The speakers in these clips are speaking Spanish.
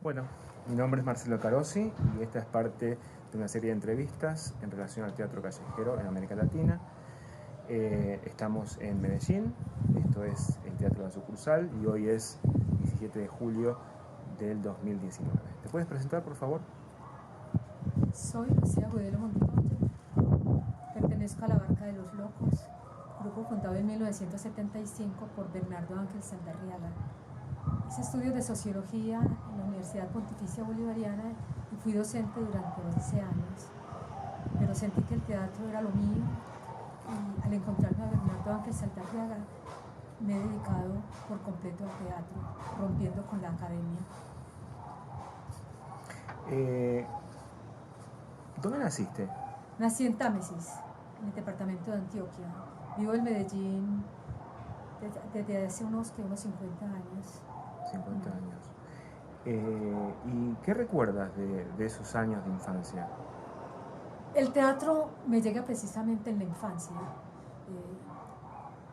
Bueno, mi nombre es Marcelo Carosi y esta es parte de una serie de entrevistas en relación al teatro callejero en América Latina. Estamos en Medellín, esto es el Teatro de la Sucursal y hoy es 17 de julio del 2019. ¿Te puedes presentar, por favor? Soy Lucía Agudelo Montoya, pertenezco a la Barca de los Locos, grupo fundado en 1975 por Bernardo Ángel Saldarriaga. Hice estudios de sociología en la Universidad Pontificia Bolivariana y fui docente durante 11 años, pero sentí que el teatro era lo mío y al encontrarme a Bernardo Ángel Saldarriaga me he dedicado por completo al teatro, rompiendo con la academia. ¿Dónde naciste? Nací en Támesis, en el departamento de Antioquia. Vivo en Medellín desde hace unos 50 años. 50 años. ¿Y qué recuerdas de esos años de infancia? El teatro me llega precisamente en la infancia,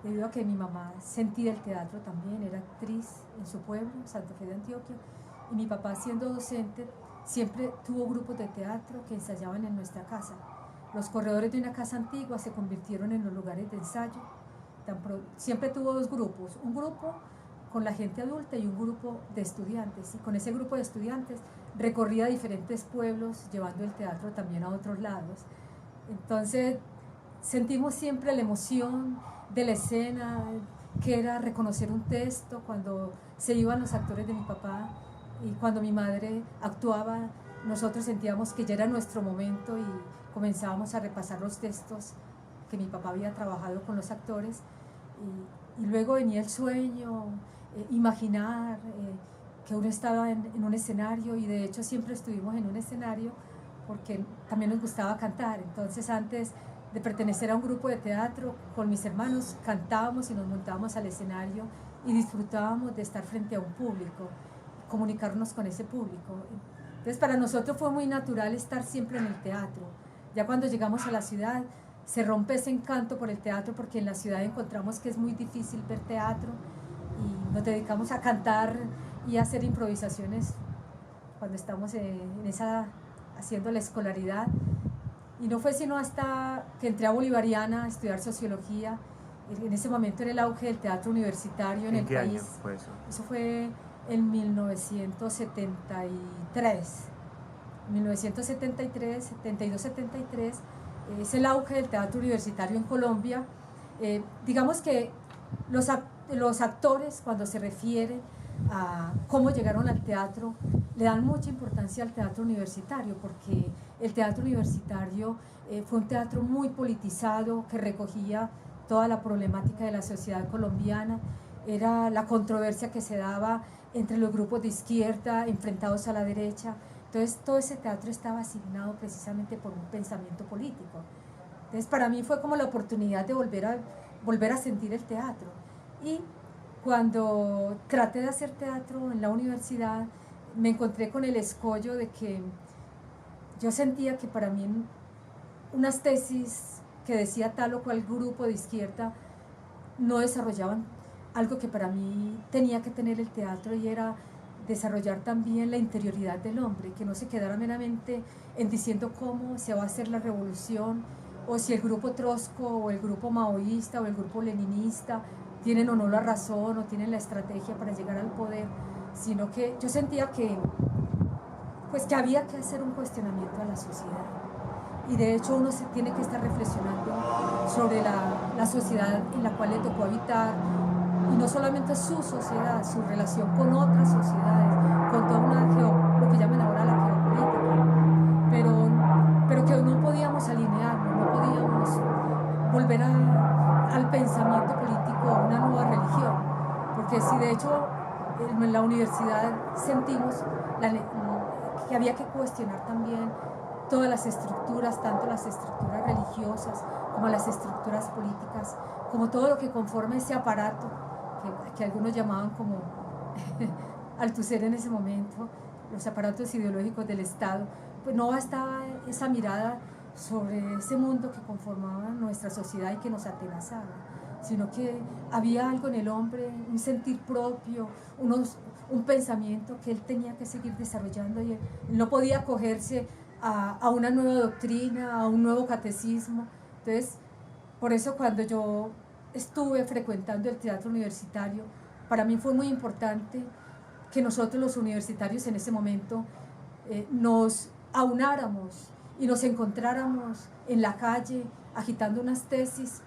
debido a que mi mamá sentía el teatro también, era actriz en su pueblo, Santa Fe de Antioquia, y mi papá, siendo docente, siempre tuvo grupos de teatro que ensayaban en nuestra casa. Los corredores de una casa antigua se convirtieron en los lugares de ensayo. Siempre tuvo dos grupos, un grupo con la gente adulta y un grupo de estudiantes, y con ese grupo de estudiantes recorría diferentes pueblos llevando el teatro también a otros lados. Entonces sentimos siempre la emoción de la escena, que era reconocer un texto cuando se iban los actores de mi papá, y cuando mi madre actuaba nosotros sentíamos que ya era nuestro momento y comenzábamos a repasar los textos que mi papá había trabajado con los actores, y luego venía el sueño, imaginar que uno estaba en un escenario, y de hecho siempre estuvimos en un escenario porque también nos gustaba cantar. Entonces, antes de pertenecer a un grupo de teatro, con mis hermanos cantábamos y nos montábamos al escenario y disfrutábamos de estar frente a un público, comunicarnos con ese público. Entonces, para nosotros fue muy natural estar siempre en el teatro. Ya cuando llegamos a la ciudad se rompe ese encanto por el teatro, porque en la ciudad encontramos que es muy difícil ver teatro y nos dedicamos a cantar y a hacer improvisaciones cuando estamos haciendo la escolaridad. Y no fue sino hasta que entré a Bolivariana a estudiar sociología. En ese momento era el auge del teatro universitario en el país. ¿En qué año fue eso? Eso fue en 1973. 1973, 72, 73, es el auge del teatro universitario en Colombia. Digamos que los actores, cuando se refieren a cómo llegaron al teatro, le dan mucha importancia al teatro universitario, porque el teatro universitario fue un teatro muy politizado, que recogía toda la problemática de la sociedad colombiana. Era la controversia que se daba entre los grupos de izquierda enfrentados a la derecha. Entonces, todo ese teatro estaba asignado precisamente por un pensamiento político. Entonces, para mí fue como la oportunidad de volver a sentir el teatro. Y cuando traté de hacer teatro en la universidad, me encontré con el escollo de que yo sentía que para mí unas tesis que decía tal o cual grupo de izquierda no desarrollaban algo que para mí tenía que tener el teatro, y era desarrollar también la interioridad del hombre, que no se quedara meramente en diciendo cómo se va a hacer la revolución, o si el grupo trotsko o el grupo maoísta o el grupo leninista tienen o no la razón o tienen la estrategia para llegar al poder, sino que yo sentía que había que hacer un cuestionamiento a la sociedad. Y de hecho uno se tiene que estar reflexionando sobre la sociedad en la cual le tocó habitar, y no solamente su sociedad, su relación con otras sociedades, con toda lo que llaman ahora la geopolítica, pero que no podíamos alinearnos, no podíamos volver al pensamiento político, a una nueva religión, porque si de hecho en la universidad sentimos que había que cuestionar también todas las estructuras, tanto las estructuras religiosas como las estructuras políticas, como todo lo que conforma ese aparato que algunos llamaban como Althusser en ese momento, los aparatos ideológicos del Estado. Pues no bastaba esa mirada sobre ese mundo que conformaba nuestra sociedad y que nos atenazaba, sino que había algo en el hombre, un sentir propio, un pensamiento que él tenía que seguir desarrollando y él no podía acogerse a una nueva doctrina, a un nuevo catecismo. Entonces, por eso cuando yo estuve frecuentando el teatro universitario, para mí fue muy importante que nosotros los universitarios en ese momento nos aunáramos y nos encontráramos en la calle agitando unas tesis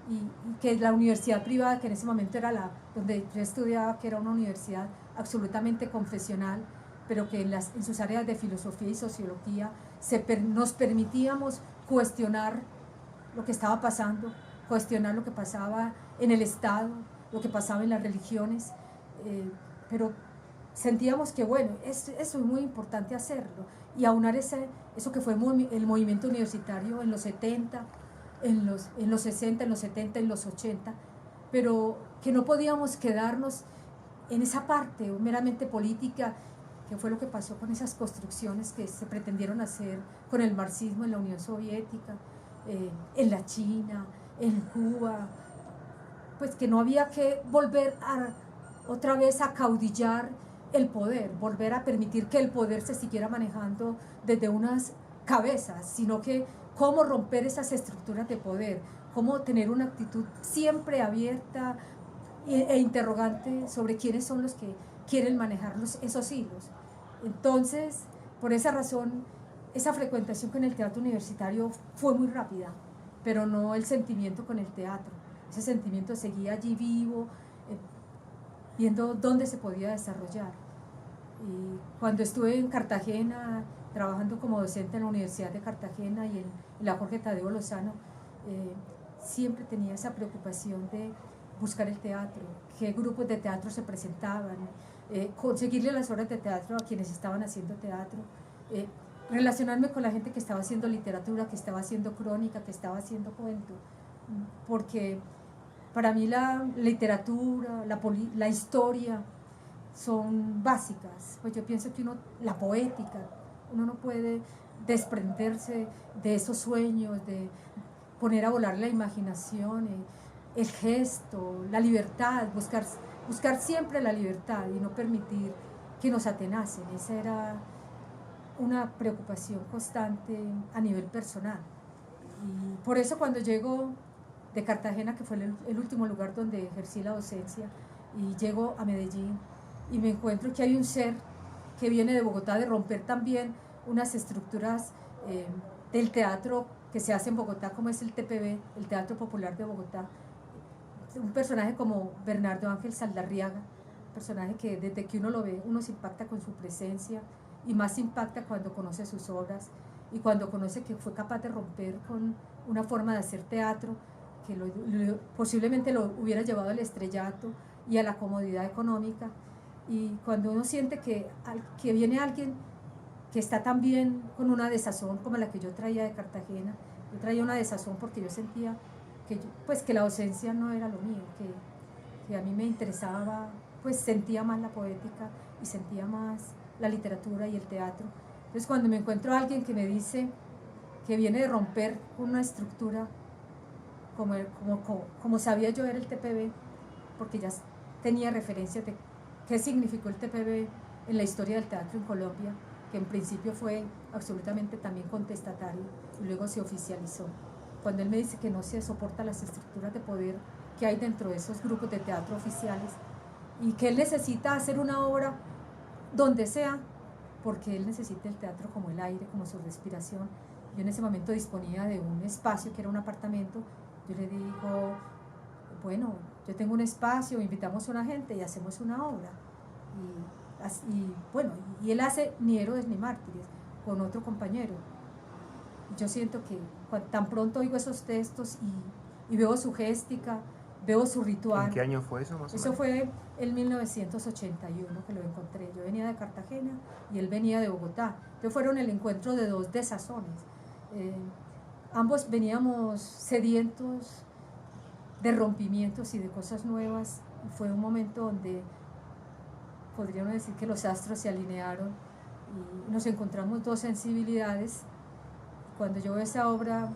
y que la universidad privada, que en ese momento era donde yo estudiaba, que era una universidad absolutamente confesional, pero que en sus áreas de filosofía y sociología nos permitíamos cuestionar lo que estaba pasando, cuestionar lo que pasaba en el Estado, lo que pasaba en las religiones, pero sentíamos que bueno, eso es muy importante hacerlo y aunar eso que fue el movimiento universitario en los 70, en los 60, en los 70, en los 80, pero que no podíamos quedarnos en esa parte meramente política, que fue lo que pasó con esas construcciones que se pretendieron hacer con el marxismo en la Unión Soviética, en la China, en Cuba, pues que no había que volver otra vez a caudillar el poder, volver a permitir que el poder se siguiera manejando desde unas cabezas, sino que cómo romper esas estructuras de poder, cómo tener una actitud siempre abierta e interrogante sobre quiénes son los que quieren manejar esos hilos. Entonces, por esa razón, esa frecuentación con el teatro universitario fue muy rápida, pero no el sentimiento con el teatro. Ese sentimiento seguía allí vivo, viendo dónde se podía desarrollar. Y cuando estuve en Cartagena, trabajando como docente en la Universidad de Cartagena y en la Jorge Tadeo Lozano, siempre tenía esa preocupación de buscar el teatro, qué grupos de teatro se presentaban, conseguirle las horas de teatro a quienes estaban haciendo teatro, relacionarme con la gente que estaba haciendo literatura, que estaba haciendo crónica, que estaba haciendo cuento, porque para mí la literatura, la historia son básicas. Pues yo pienso que la poética, uno no puede desprenderse de esos sueños, de poner a volar la imaginación, el gesto, la libertad, buscar siempre la libertad y no permitir que nos atenacen. Esa era una preocupación constante a nivel personal. Y por eso cuando llego de Cartagena, que fue el último lugar donde ejercí la docencia, y llego a Medellín y me encuentro que hay un ser que viene de Bogotá, de romper también unas estructuras del teatro que se hace en Bogotá, como es el TPB, el Teatro Popular de Bogotá. Un personaje como Bernardo Ángel Saldarriaga, un personaje que desde que uno lo ve, uno se impacta con su presencia y más se impacta cuando conoce sus obras y cuando conoce que fue capaz de romper con una forma de hacer teatro que posiblemente lo hubiera llevado al estrellato y a la comodidad económica. Y cuando uno siente que viene alguien que está también con una desazón como la que yo traía de Cartagena, yo traía una desazón porque yo sentía que la docencia no era lo mío, que a mí me interesaba, pues sentía más la poética y sentía más la literatura y el teatro. Entonces cuando me encuentro a alguien que me dice que viene de romper una estructura como sabía yo era el TPB, porque ya tenía referencias de qué significó el TPB en la historia del teatro en Colombia, que en principio fue absolutamente también contestatario y luego se oficializó. Cuando él me dice que no se soporta las estructuras de poder que hay dentro de esos grupos de teatro oficiales y que él necesita hacer una obra donde sea, porque él necesita el teatro como el aire, como su respiración. Yo en ese momento disponía de un espacio que era un apartamento. Yo le digo, bueno, yo tengo un espacio, invitamos a una gente y hacemos una obra. Y él hace Ni héroes ni mártires con otro compañero. Yo siento que tan pronto oigo esos textos y veo su géstica, veo su ritual. ¿En qué año fue eso más o menos? Eso fue en 1981 que lo encontré. Yo venía de Cartagena y él venía de Bogotá. Entonces fueron el encuentro de dos desazones. Ambos veníamos sedientos de rompimientos y de cosas nuevas. Fue un momento donde podríamos decir que los astros se alinearon y nos encontramos dos sensibilidades. Cuando yo veo esa obra,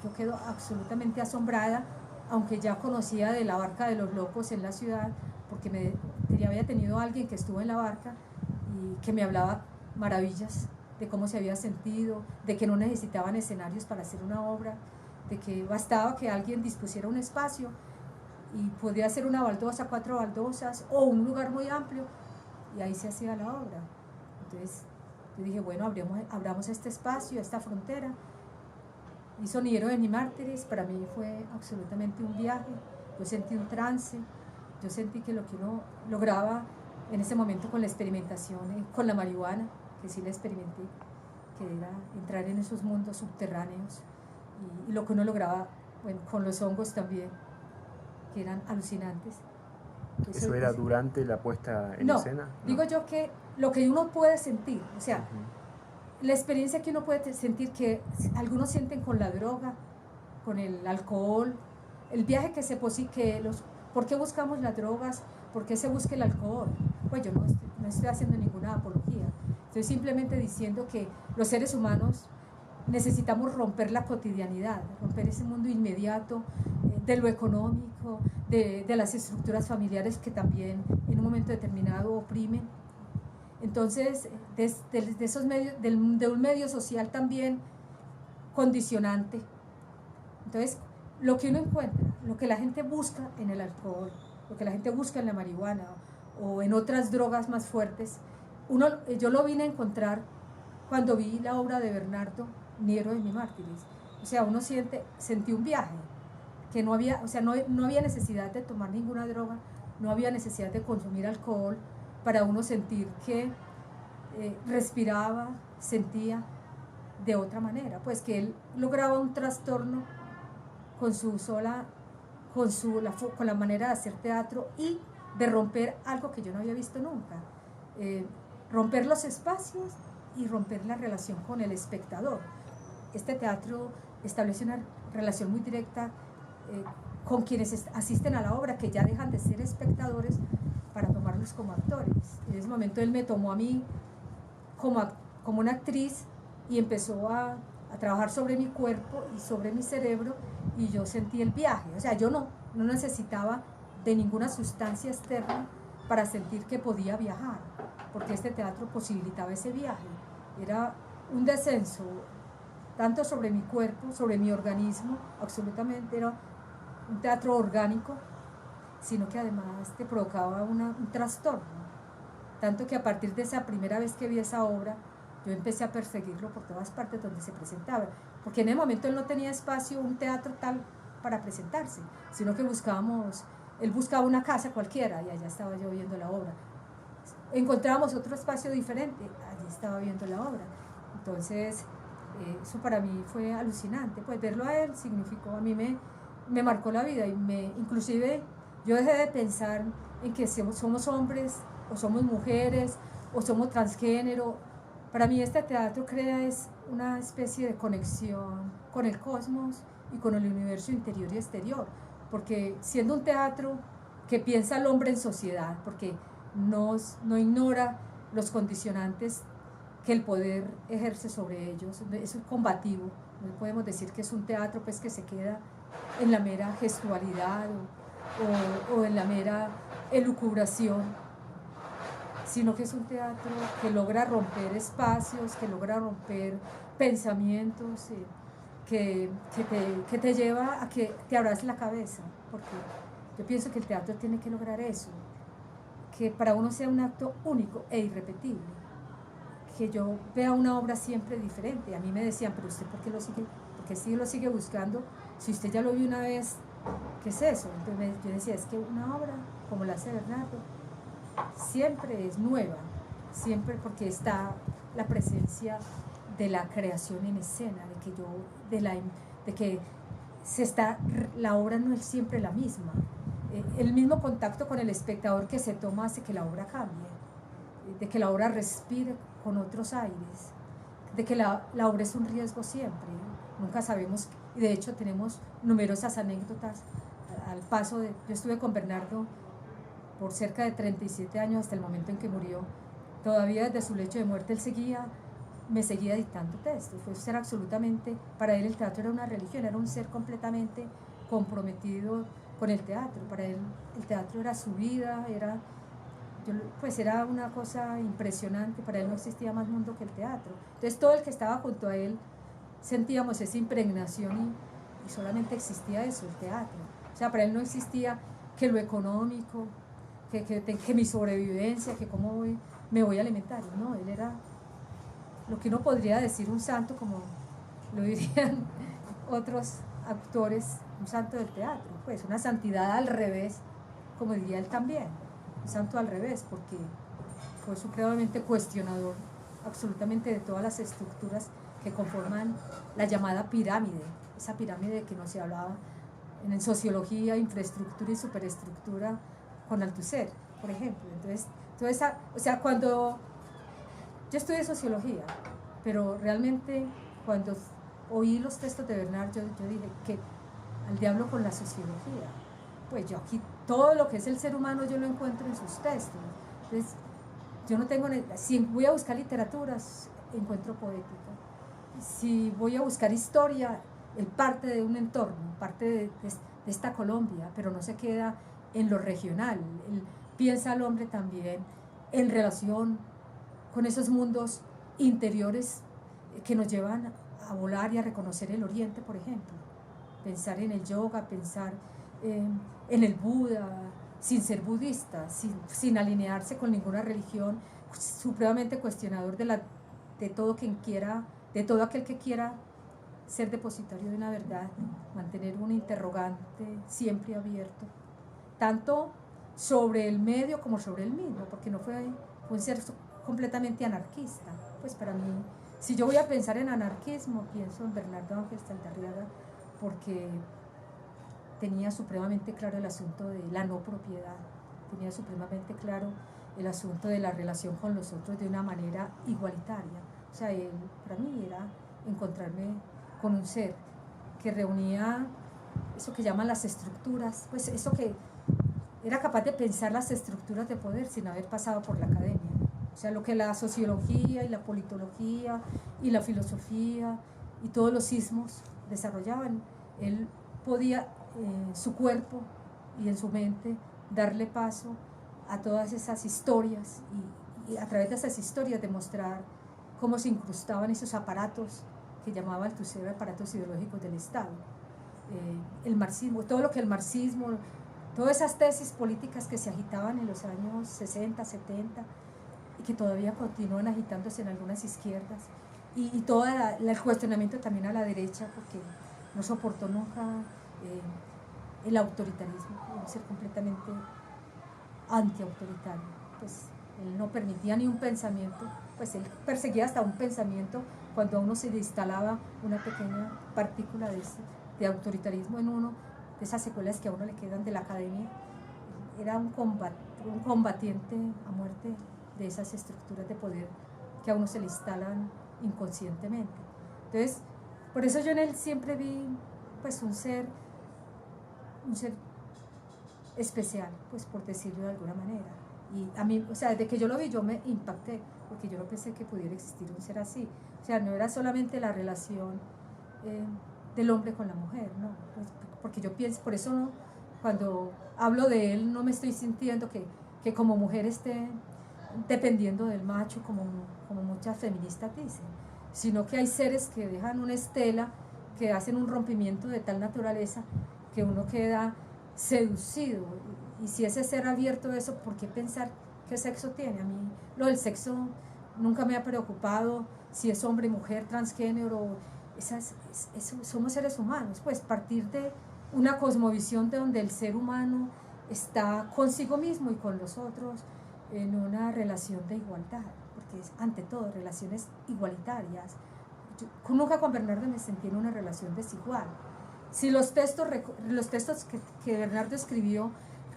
yo quedo absolutamente asombrada, aunque ya conocía de La Barca de los Locos en la ciudad, porque había tenido alguien que estuvo en la barca y que me hablaba maravillas de cómo se había sentido, de que no necesitaban escenarios para hacer una obra, de que bastaba que alguien dispusiera un espacio y podía hacer una baldosa, 4 baldosas o un lugar muy amplio y ahí se hacía la obra. Entonces yo dije, bueno, abramos este espacio, esta frontera. Hizo Ni Héroes ni Mártires, para mí fue absolutamente un viaje, yo sentí un trance, yo sentí que lo que uno lograba en ese momento con la experimentación, con la marihuana, que sí la experimenté, que era entrar en esos mundos subterráneos, y lo que uno lograba, bueno, con los hongos también, que eran alucinantes. ¿Eso era durante la puesta en escena? No, digo yo que lo que uno puede sentir, o sea, la experiencia que uno puede sentir, que algunos sienten con la droga, con el alcohol, el viaje que se posible, ¿por qué buscamos las drogas? ¿Por qué se busca el alcohol? Pues yo no estoy haciendo ninguna apología, estoy simplemente diciendo que los seres humanos necesitamos romper la cotidianidad, romper ese mundo inmediato de lo económico, de las estructuras familiares que también en un momento determinado oprimen. Entonces, de esos medios, de un medio social también condicionante. Entonces, lo que uno encuentra, lo que la gente busca en el alcohol, lo que la gente busca en la marihuana o en otras drogas más fuertes, yo lo vine a encontrar cuando vi la obra de Bernardo, Ni Héroes ni Mártires. O sea, uno sentí un viaje, que no había, o sea, no había necesidad de tomar ninguna droga, no había necesidad de consumir alcohol, para uno sentir que respiraba, sentía de otra manera, pues que él lograba un trastorno con la manera de hacer teatro y de romper algo que yo no había visto nunca, romper los espacios y romper la relación con el espectador. Este teatro establece una relación muy directa con quienes asisten a la obra, que ya dejan de ser espectadores para tomarlos como actores. En ese momento él me tomó a mí como una actriz y empezó a trabajar sobre mi cuerpo y sobre mi cerebro, y yo sentí el viaje. O sea, yo no necesitaba de ninguna sustancia externa para sentir que podía viajar, porque este teatro posibilitaba ese viaje. Era un descenso tanto sobre mi cuerpo, sobre mi organismo, absolutamente era un teatro orgánico, sino que además te provocaba un trastorno, tanto que a partir de esa primera vez que vi esa obra, yo empecé a perseguirlo por todas partes donde se presentaba, porque en ese momento él no tenía espacio, un teatro tal para presentarse, sino que él buscaba una casa cualquiera y allá estaba yo viendo la obra. Encontrábamos otro espacio diferente, allí estaba viendo la obra. Entonces eso para mí fue alucinante, pues verlo a él significó, a mí me marcó la vida, y inclusive yo dejé de pensar en que somos hombres o somos mujeres o somos transgénero. Para mí este teatro crea una especie de conexión con el cosmos y con el universo interior y exterior, porque siendo un teatro que piensa al hombre en sociedad, porque no ignora los condicionantes que el poder ejerce sobre ellos, es combativo, no podemos decir que es un teatro pues que se queda en la mera gestualidad o en la mera elucubración, sino que es un teatro que logra romper espacios, que logra romper pensamientos, que te lleva a que te abras la cabeza, porque yo pienso que el teatro tiene que lograr eso, que para uno sea un acto único e irrepetible, que yo vea una obra siempre diferente. A mí me decían, pero usted ¿por qué lo sigue buscando? Si usted ya lo vio una vez, ¿qué es eso? Entonces yo decía, es que una obra como la hace Bernardo siempre es nueva, siempre, porque está la presencia de la creación en escena, de que la obra no es siempre la misma. El mismo contacto con el espectador que se toma hace que la obra cambie, de que la obra respire con otros aires, de que la obra es un riesgo siempre, nunca sabemos, y de hecho tenemos numerosas anécdotas al paso de... Yo estuve con Bernardo por cerca de 37 años hasta el momento en que murió. Todavía desde su lecho de muerte él me seguía dictando textos. Fue un ser absolutamente, para él el teatro era una religión, era un ser completamente comprometido con el teatro. Para él el teatro era su vida, era pues era una cosa impresionante, para él no existía más mundo que el teatro. Entonces todo el que estaba junto a él sentíamos esa impregnación y solamente existía eso, el teatro. O sea, para él no existía que lo económico, que mi sobrevivencia, que cómo me voy a alimentar. No, él era lo que uno podría decir un santo, como lo dirían otros actores, un santo del teatro, pues una santidad al revés, como diría él también, un santo al revés, porque fue supremamente cuestionador absolutamente de todas las estructuras que conforman la llamada pirámide, esa pirámide que no se hablaba en sociología, infraestructura y superestructura con Althusser, por ejemplo. Entonces, o sea, cuando yo estudié sociología, pero realmente cuando oí los textos de Bernard, yo dije que al diablo con la sociología. Pues yo aquí todo lo que es el ser humano yo lo encuentro en sus textos. Entonces, yo no tengo, si voy a buscar literaturas, encuentro poética. Si voy a buscar historia, él parte de un entorno, parte de esta Colombia, pero no se queda en lo regional. Él piensa al hombre también en relación con esos mundos interiores que nos llevan a volar y a reconocer el Oriente, por ejemplo. Pensar en el yoga, pensar en el Buda, sin ser budista, sin alinearse con ninguna religión, supremamente cuestionador de todo quien quiera, de todo aquel que quiera ser depositario de una verdad, mantener un interrogante siempre abierto, tanto sobre el medio como sobre el mismo, porque no fue un ser completamente anarquista. Pues para mí, si yo voy a pensar en anarquismo, pienso en Bernardo Ángel Saldarriaga, porque tenía supremamente claro el asunto de la no propiedad, tenía supremamente claro el asunto de la relación con los otros de una manera igualitaria. O sea, él, para mí era encontrarme con un ser que reunía eso que llaman las estructuras, pues eso que era capaz de pensar las estructuras de poder sin haber pasado por la academia. O sea, lo que la sociología y la politología y la filosofía y todos los sismos desarrollaban, él podía en su cuerpo y en su mente darle paso a todas esas historias y a través de esas historias demostrar cómo se incrustaban esos aparatos que llamaba Althusser aparatos ideológicos del Estado. El marxismo, todo lo que el marxismo, todas esas tesis políticas que se agitaban en los años 60, 70 y que todavía continúan agitándose en algunas izquierdas y todo el cuestionamiento también a la derecha, porque no soportó nunca el autoritarismo, ser completamente antiautoritario. Pues él no permitía ni un pensamiento, pues él perseguía hasta un pensamiento cuando a uno se le instalaba una pequeña partícula de autoritarismo en uno, de esas secuelas que a uno le quedan de la academia. Era un combatiente a muerte de esas estructuras de poder que a uno se le instalan inconscientemente. Entonces, por eso yo en él siempre vi pues un ser especial, pues por decirlo de alguna manera. Y a mí, o sea, desde que yo lo vi yo me impacté, porque yo no pensé que pudiera existir un ser así. O sea, no era solamente la relación del hombre con la mujer, ¿no? Pues, porque yo pienso, por eso no, cuando hablo de él no me estoy sintiendo que como mujer esté dependiendo del macho, como muchas feministas dicen, sino que hay seres que dejan una estela, que hacen un rompimiento de tal naturaleza que uno queda seducido. Y si ese ser abierto a eso, ¿por qué pensar qué sexo tiene? A mí lo del sexo nunca me ha preocupado, si es hombre, mujer, transgénero, somos seres humanos. Pues partir de una cosmovisión de donde el ser humano está consigo mismo y con los otros en una relación de igualdad, porque es ante todo relaciones igualitarias. Yo nunca con Bernardo me sentí en una relación desigual. Si los textos que Bernardo escribió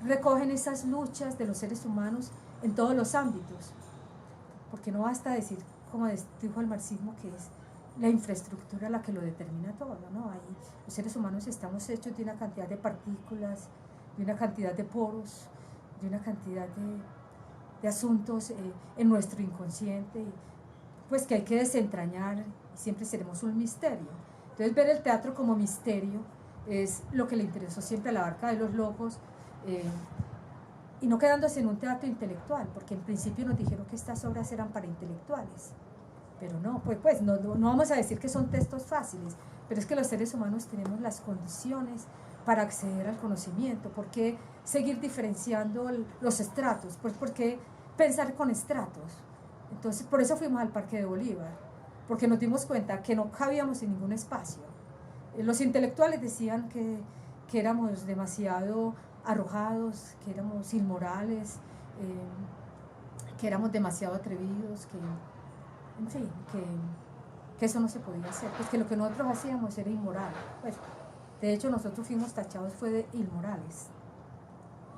recogen esas luchas de los seres humanos en todos los ámbitos, porque no basta decir, como dijo el marxismo, que es la infraestructura la que lo determina todo, ¿no? Ahí, los seres humanos estamos hechos de una cantidad de partículas, de una cantidad de poros, de una cantidad de asuntos en nuestro inconsciente, pues que hay que desentrañar, y siempre seremos un misterio. Entonces ver el teatro como misterio es lo que le interesó siempre a La Barca de los Locos, y no quedándose en un teatro intelectual, porque en principio nos dijeron que estas obras eran para intelectuales, pero no, no vamos a decir que son textos fáciles, pero es que los seres humanos tenemos las condiciones para acceder al conocimiento. ¿Por qué seguir diferenciando los estratos? Pues ¿por qué pensar con estratos? Entonces, por eso fuimos al Parque de Bolívar, porque nos dimos cuenta que no cabíamos en ningún espacio. Los intelectuales decían que éramos demasiado arrojados, que éramos inmorales, que éramos demasiado atrevidos, en fin, que eso no se podía hacer, pues que lo que nosotros hacíamos era inmoral. Pues, de hecho, nosotros fuimos tachados fue de inmorales,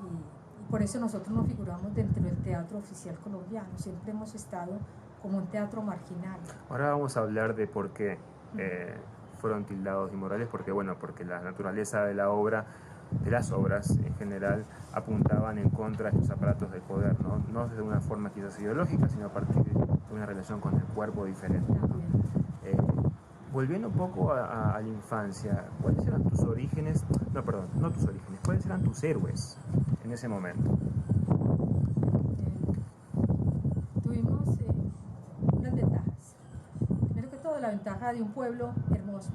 y por eso nosotros no figuramos dentro del teatro oficial colombiano, siempre hemos estado como un teatro marginal. Ahora vamos a hablar de por qué fueron tildados de inmorales, porque la naturaleza de la obra, de las obras en general, apuntaban en contra de estos aparatos de poder, no desde una forma quizás ideológica, sino a partir de una relación con el cuerpo diferente, ¿no? Volviendo un poco a la infancia, ¿cuáles eran tus orígenes? No tus orígenes, ¿cuáles eran tus héroes en ese momento? Tuvimos unas ventajas. Primero que todo, la ventaja de un pueblo hermoso,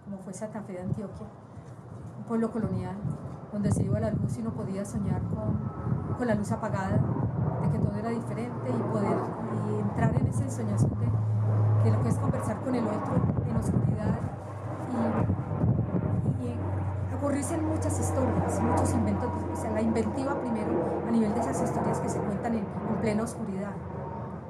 como fue Santa Fe de Antioquia, un pueblo colonial, donde se iba la luz y uno podía soñar con la luz apagada, de que todo era diferente y entrar en esa ensoñación de lo que es conversar con el otro en oscuridad y ocurrirse en muchas historias, muchos inventos, o sea, la inventiva primero a nivel de esas historias que se cuentan en plena oscuridad.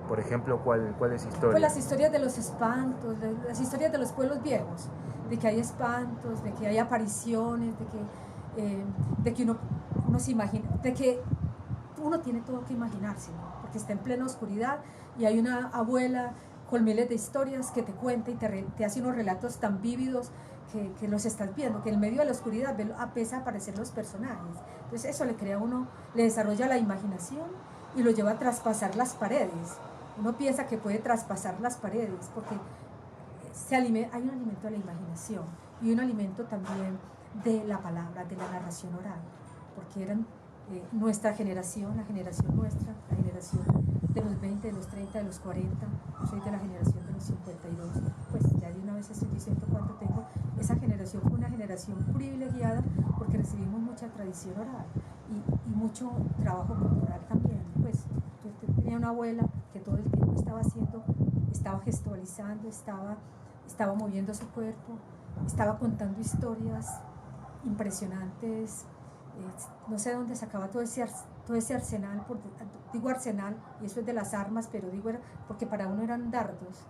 Por ejemplo, ¿cuáles historias? Pues las historias de los espantos, las historias de los pueblos viejos, de que hay espantos, de que hay apariciones, de que uno se imagina, de que uno tiene todo que imaginarse, ¿no? Porque está en plena oscuridad y hay una abuela con miles de historias que te cuenta y te hace unos relatos tan vívidos que los estás viendo, que en medio de la oscuridad empieza a aparecer los personajes. Entonces eso le crea a uno, le desarrolla la imaginación y lo lleva a traspasar las paredes. Uno piensa que puede traspasar las paredes porque hay un alimento de la imaginación y un alimento también de la palabra, de la narración oral, porque eran nuestra generación, la generación nuestra, la generación de los 20, de los 30, de los 40, yo soy de la generación de los 52, pues ya de una vez estoy diciendo cuánto tengo. Esa generación fue una generación privilegiada porque recibimos mucha tradición oral y mucho trabajo cultural también. Pues yo tenía una abuela que todo el tiempo estaba gestualizando, estaba moviendo su cuerpo, estaba contando historias impresionantes. No sé dónde sacaba todo ese arsenal, digo arsenal, y eso es de las armas, pero digo porque para uno eran dardos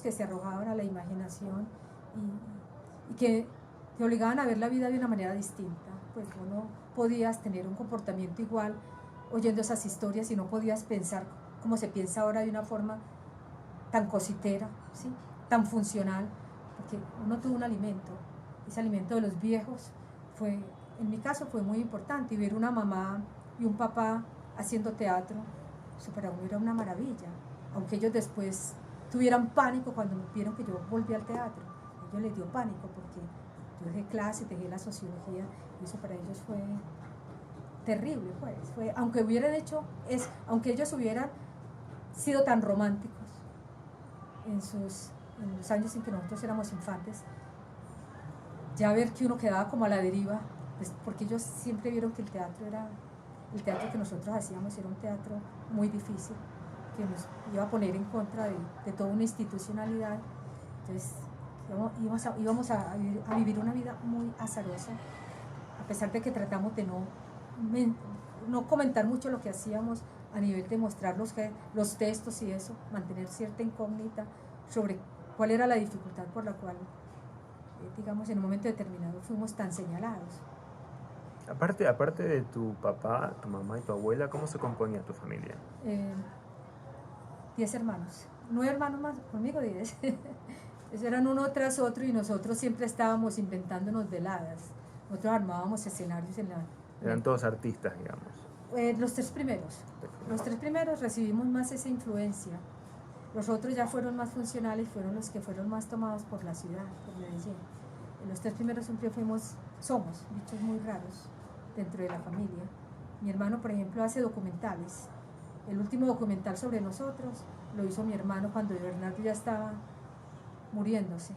que se arrojaban a la imaginación y que te obligaban a ver la vida de una manera distinta. Pues no podías tener un comportamiento igual oyendo esas historias y no podías pensar como se piensa ahora de una forma tan cositera, ¿sí? Tan funcional, porque uno tuvo un alimento, ese alimento de los viejos en mi caso fue muy importante, y ver una mamá y un papá haciendo teatro, eso para uno era una maravilla, aunque ellos después tuvieran pánico cuando me vieron que yo volví al teatro. A ellos les dio pánico porque yo dejé clases, dejé la sociología, y eso para ellos fue terrible, pues. Aunque ellos hubieran sido tan románticos en los años en que nosotros éramos infantes, ya ver que uno quedaba como a la deriva, pues porque ellos siempre vieron que el teatro que nosotros hacíamos era un teatro muy difícil, que nos iba a poner en contra de toda una institucionalidad. Entonces íbamos a vivir una vida muy azarosa, a pesar de que tratamos de no comentar mucho lo que hacíamos a nivel de mostrar los textos y eso, mantener cierta incógnita sobre cuál era la dificultad por la cual, digamos, en un momento determinado fuimos tan señalados. Aparte de tu papá, tu mamá y tu abuela, ¿cómo se componía tu familia? 10 hermanos, 9 hermanos más, conmigo 10. Eran uno tras otro y nosotros siempre estábamos inventándonos veladas. Nosotros armábamos escenarios Eran todos artistas, digamos. Los tres primeros recibimos más esa influencia. Los otros ya fueron más funcionales, fueron los que fueron más tomados por la ciudad, por Medellín. Los tres primeros siempre somos bichos muy raros dentro de la familia. Mi hermano, por ejemplo, hace documentales. El último documental sobre nosotros lo hizo mi hermano cuando Bernardo ya estaba muriéndose.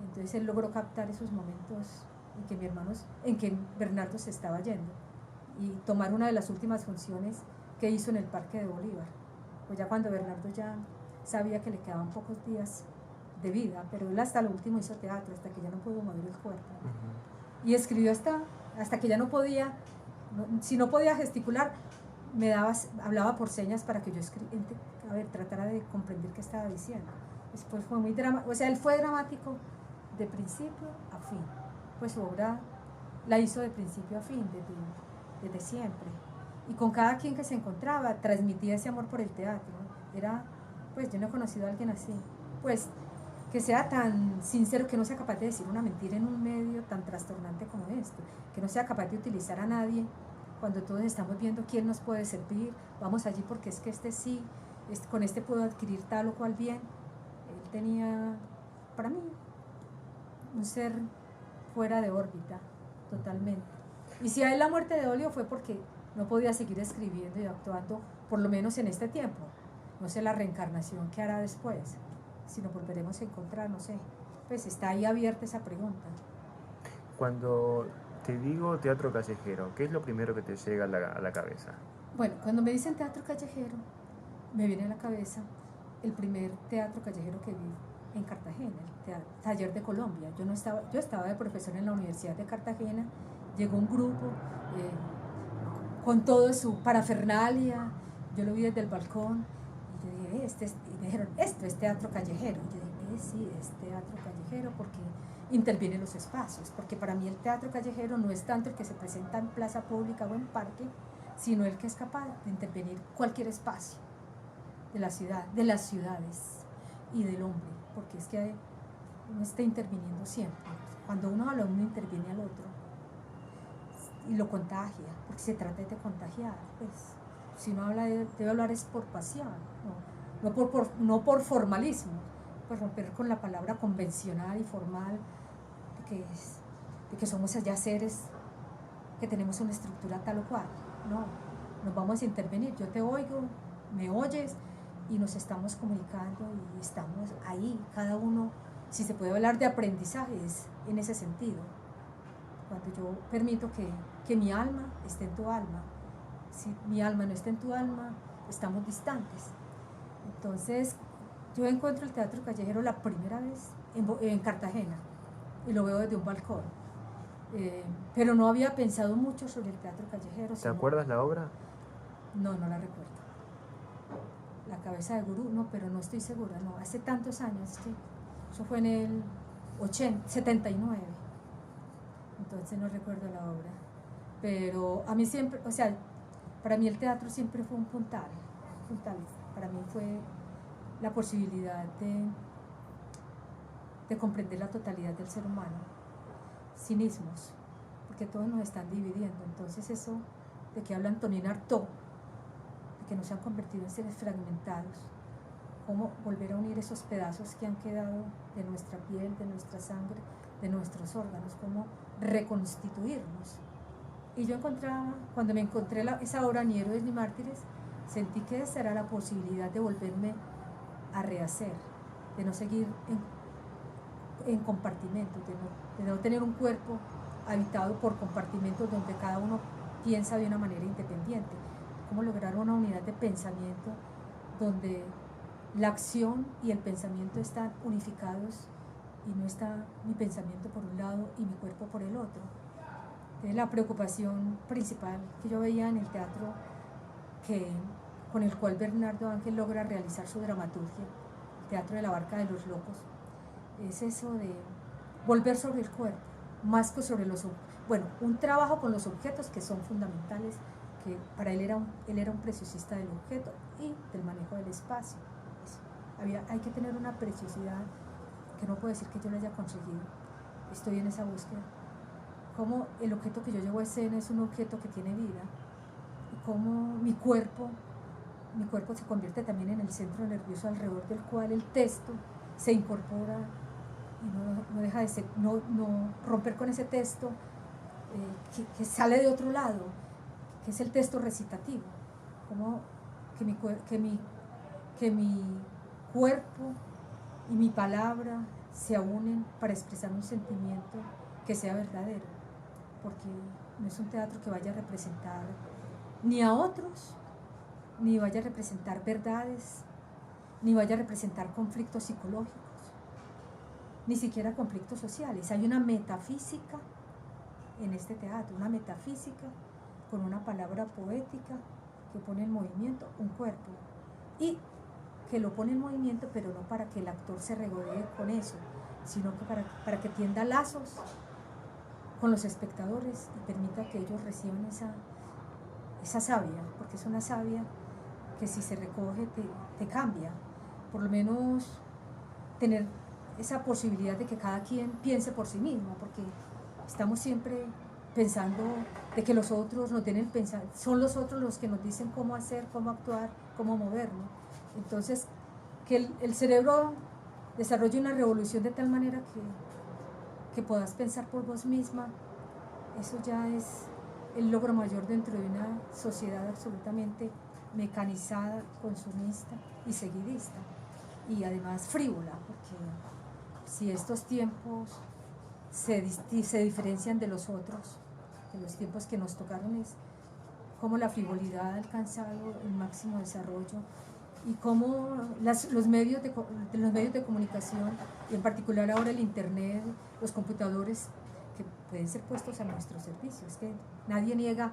Entonces él logró captar esos momentos en que Bernardo se estaba yendo y tomar una de las últimas funciones que hizo en el Parque de Bolívar. Pues ya cuando Bernardo ya sabía que le quedaban pocos días de vida, pero él hasta lo último hizo teatro, hasta que ya no pudo mover el cuerpo. Y escribió hasta que ya no podía, si no podía gesticular, hablaba por señas para que yo tratara de comprender qué estaba diciendo. Después fue muy dramático, o sea, él fue dramático de principio a fin, pues su obra la hizo de principio a fin, desde siempre, y con cada quien que se encontraba transmitía ese amor por el teatro. Pues yo no he conocido a alguien así, pues que sea tan sincero, que no sea capaz de decir una mentira en un medio tan trastornante como este, que no sea capaz de utilizar a nadie cuando todos estamos viendo quién nos puede servir, vamos allí porque es que sí, con este puedo adquirir tal o cual bien. Él tenía, para mí, un ser fuera de órbita, totalmente. Y si a él la muerte de Olio fue porque no podía seguir escribiendo y actuando, por lo menos en este tiempo. No sé la reencarnación que hará después, si nos volveremos a encontrar, no sé. Pues está ahí abierta esa pregunta. Cuando te digo teatro callejero, ¿qué es lo primero que te llega a la cabeza? Bueno, cuando me dicen teatro callejero, me viene a la cabeza el primer teatro callejero que vi en Cartagena, el Taller de Colombia. Yo estaba de profesor en la Universidad de Cartagena, llegó un grupo con todo su parafernalia, yo lo vi desde el balcón y yo dije, y me dijeron, esto es teatro callejero. Y yo dije, sí, es teatro callejero porque intervienen los espacios, porque para mí el teatro callejero no es tanto el que se presenta en plaza pública o en parque, sino el que es capaz de intervenir cualquier espacio de la ciudad, de las ciudades y del hombre, porque es que uno está interviniendo siempre. Cuando uno habla, uno interviene al otro y lo contagia, porque se trata de contagiar. Pues, si uno habla, debe hablar es por pasión, no por formalismo, pues romper con la palabra convencional y formal de que somos allá seres que tenemos una estructura tal o cual. No, nos vamos a intervenir, yo te oigo, me oyes y nos estamos comunicando y estamos ahí, cada uno. Si se puede hablar de aprendizajes en ese sentido, cuando yo permito que mi alma esté en tu alma. Si mi alma no está en tu alma, estamos distantes. Entonces yo encuentro el teatro callejero la primera vez en Cartagena y lo veo desde un balcón, pero no había pensado mucho sobre el teatro callejero. ¿Te acuerdas la obra? No la recuerdo. La cabeza de gurú, no, pero no estoy segura, no, hace tantos años, que eso fue en el 79, entonces no recuerdo la obra, pero a mí siempre, o sea, para mí el teatro siempre fue un puntal, para mí fue la posibilidad de comprender la totalidad del ser humano, sin ismos, porque todos nos están dividiendo. Entonces eso de que habla Antonin Artaud, que nos han convertido en seres fragmentados, cómo volver a unir esos pedazos que han quedado de nuestra piel, de nuestra sangre, de nuestros órganos, cómo reconstituirnos. Y yo cuando me encontré esa obra, Ni héroes ni mártires, sentí que esa era la posibilidad de volverme a rehacer, de no seguir en compartimentos, de no tener un cuerpo habitado por compartimentos donde cada uno piensa de una manera independiente. Cómo lograr una unidad de pensamiento donde la acción y el pensamiento están unificados y no está mi pensamiento por un lado y mi cuerpo por el otro. Entonces, la preocupación principal que yo veía en el teatro con el cual Bernardo Ángel logra realizar su dramaturgia, el teatro de la barca de los locos, es eso de volver sobre el cuerpo, más que sobre un trabajo con los objetos que son fundamentales, que para él era un preciosista del objeto y del manejo del espacio. Hay que tener una preciosidad que no puedo decir que yo la haya conseguido. Estoy en esa búsqueda. Cómo el objeto que yo llevo a escena es un objeto que tiene vida y cómo mi cuerpo se convierte también en el centro nervioso alrededor del cual el texto se incorpora y no deja de ser, no romper con ese texto que sale de otro lado, que es el texto recitativo, como que mi cuerpo y mi palabra se unen para expresar un sentimiento que sea verdadero, porque no es un teatro que vaya a representar ni a otros, ni vaya a representar verdades, ni vaya a representar conflictos psicológicos, ni siquiera conflictos sociales. Hay una metafísica en este teatro, una metafísica con una palabra poética que pone en movimiento un cuerpo y que lo pone en movimiento, pero no para que el actor se regodee con eso, sino que para que tienda lazos con los espectadores y permita que ellos reciban esa savia, porque es una savia que si se recoge te cambia, por lo menos tener esa posibilidad de que cada quien piense por sí mismo, porque estamos siempre pensando de que los otros nos tienen pensar, son los otros los que nos dicen cómo hacer, cómo actuar, cómo movernos. Entonces, que el cerebro desarrolle una revolución de tal manera que puedas pensar por vos misma, eso ya es el logro mayor dentro de una sociedad absolutamente mecanizada, consumista y seguidista, y además frívola, porque si estos tiempos se diferencian de los otros, de los tiempos que nos tocaron, es cómo la frivolidad ha alcanzado el máximo desarrollo y cómo los medios de comunicación, y en particular ahora el internet, los computadores, que pueden ser puestos a nuestro servicio. Es que nadie niega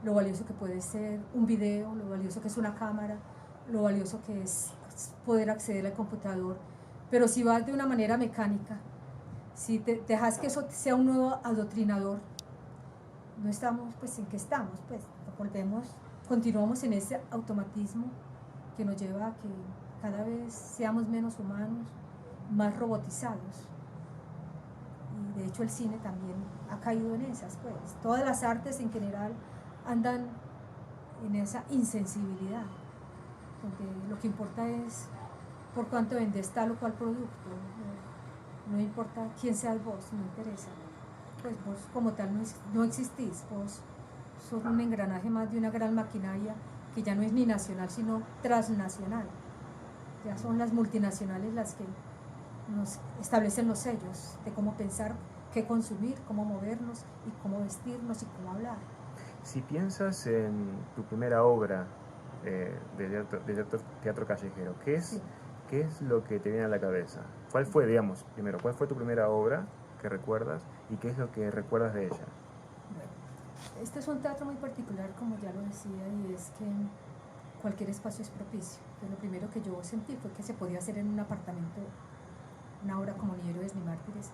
lo valioso que puede ser un video, lo valioso que es una cámara, lo valioso que es poder acceder al computador, pero si vas de una manera mecánica, si te dejas que eso sea un nuevo adoctrinador, no estamos pues en qué estamos, pues continuamos en ese automatismo que nos lleva a que cada vez seamos menos humanos, más robotizados. Y de hecho el cine también ha caído en esas, pues todas las artes en general andan en esa insensibilidad, donde lo que importa es por cuánto vendes tal o cual producto, no importa quién seas vos, no interesa, pues vos como tal no existís, vos sos un engranaje más de una gran maquinaria que ya no es ni nacional sino transnacional. Ya son las multinacionales las que nos establecen los sellos de cómo pensar, qué consumir, cómo movernos y cómo vestirnos y cómo hablar. Si piensas en tu primera obra de teatro callejero, ¿qué es lo que te viene a la cabeza? ¿Cuál fue, digamos, primero, cuál fue tu primera obra que recuerdas y qué es lo que recuerdas de ella? Bueno, este es un teatro muy particular, como ya lo decía, y es que cualquier espacio es propicio. Entonces, lo primero que yo sentí fue que se podía hacer en un apartamento una obra como Ni héroes ni mártires,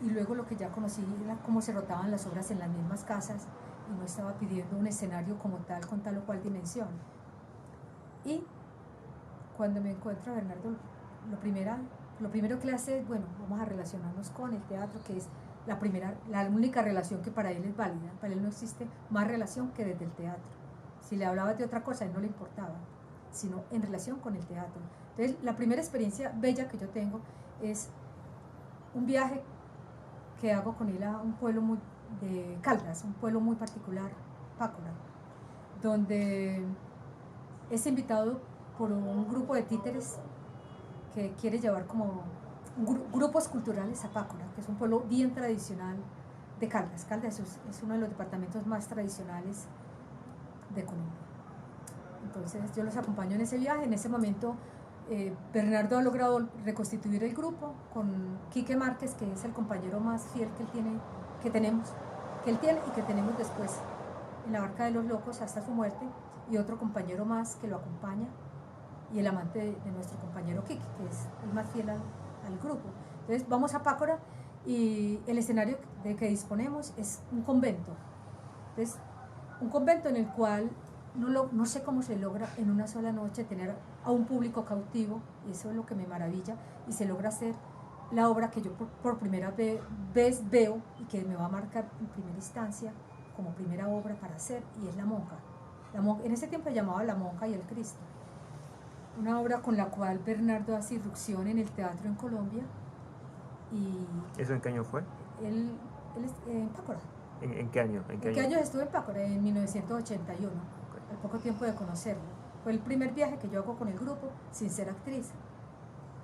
y luego lo que ya conocí era cómo se rotaban las obras en las mismas casas y no estaba pidiendo un escenario como tal, con tal o cual dimensión. Y cuando me encuentro a Bernardo, lo primero que le hace es, bueno, vamos a relacionarnos con el teatro, que es la única relación que para él es válida. Para él no existe más relación que desde el teatro. Si le hablabas de otra cosa, a él no le importaba, sino en relación con el teatro. Entonces, la primera experiencia bella que yo tengo es un viaje que hago con él a un pueblo de Caldas, un pueblo muy particular, Pácora, donde es invitado por un grupo de títeres que quiere llevar como grupos culturales a Pácora, que es un pueblo bien tradicional de Caldas. Caldas es uno de los departamentos más tradicionales de Colombia. Entonces yo los acompaño en ese viaje. En ese momento Bernardo ha logrado reconstituir el grupo con Quique Márquez, que es el compañero más fiel que él tiene y que tenemos después en la Barca de los Locos hasta su muerte, y otro compañero más que lo acompaña, y el amante de nuestro compañero Quique, que es el más fiel al grupo. Entonces vamos a Pácora y el escenario de que disponemos es un convento. Entonces, un convento en el cual no sé cómo se logra en una sola noche tener a un público cautivo, y eso es lo que me maravilla, y se logra hacer la obra que yo por primera vez veo y que me va a marcar en primera instancia como primera obra para hacer, y es La Monja. En ese tiempo se llamaba La Monja y el Cristo, una obra con la cual Bernardo hace irrupción en el teatro en Colombia. Y ¿eso en qué año fue? Él es en Pácora. ¿En qué año? ¿En qué año estuve en Pácora? En 1981, al poco tiempo de conocerlo. Fue el primer viaje que yo hago con el grupo sin ser actriz.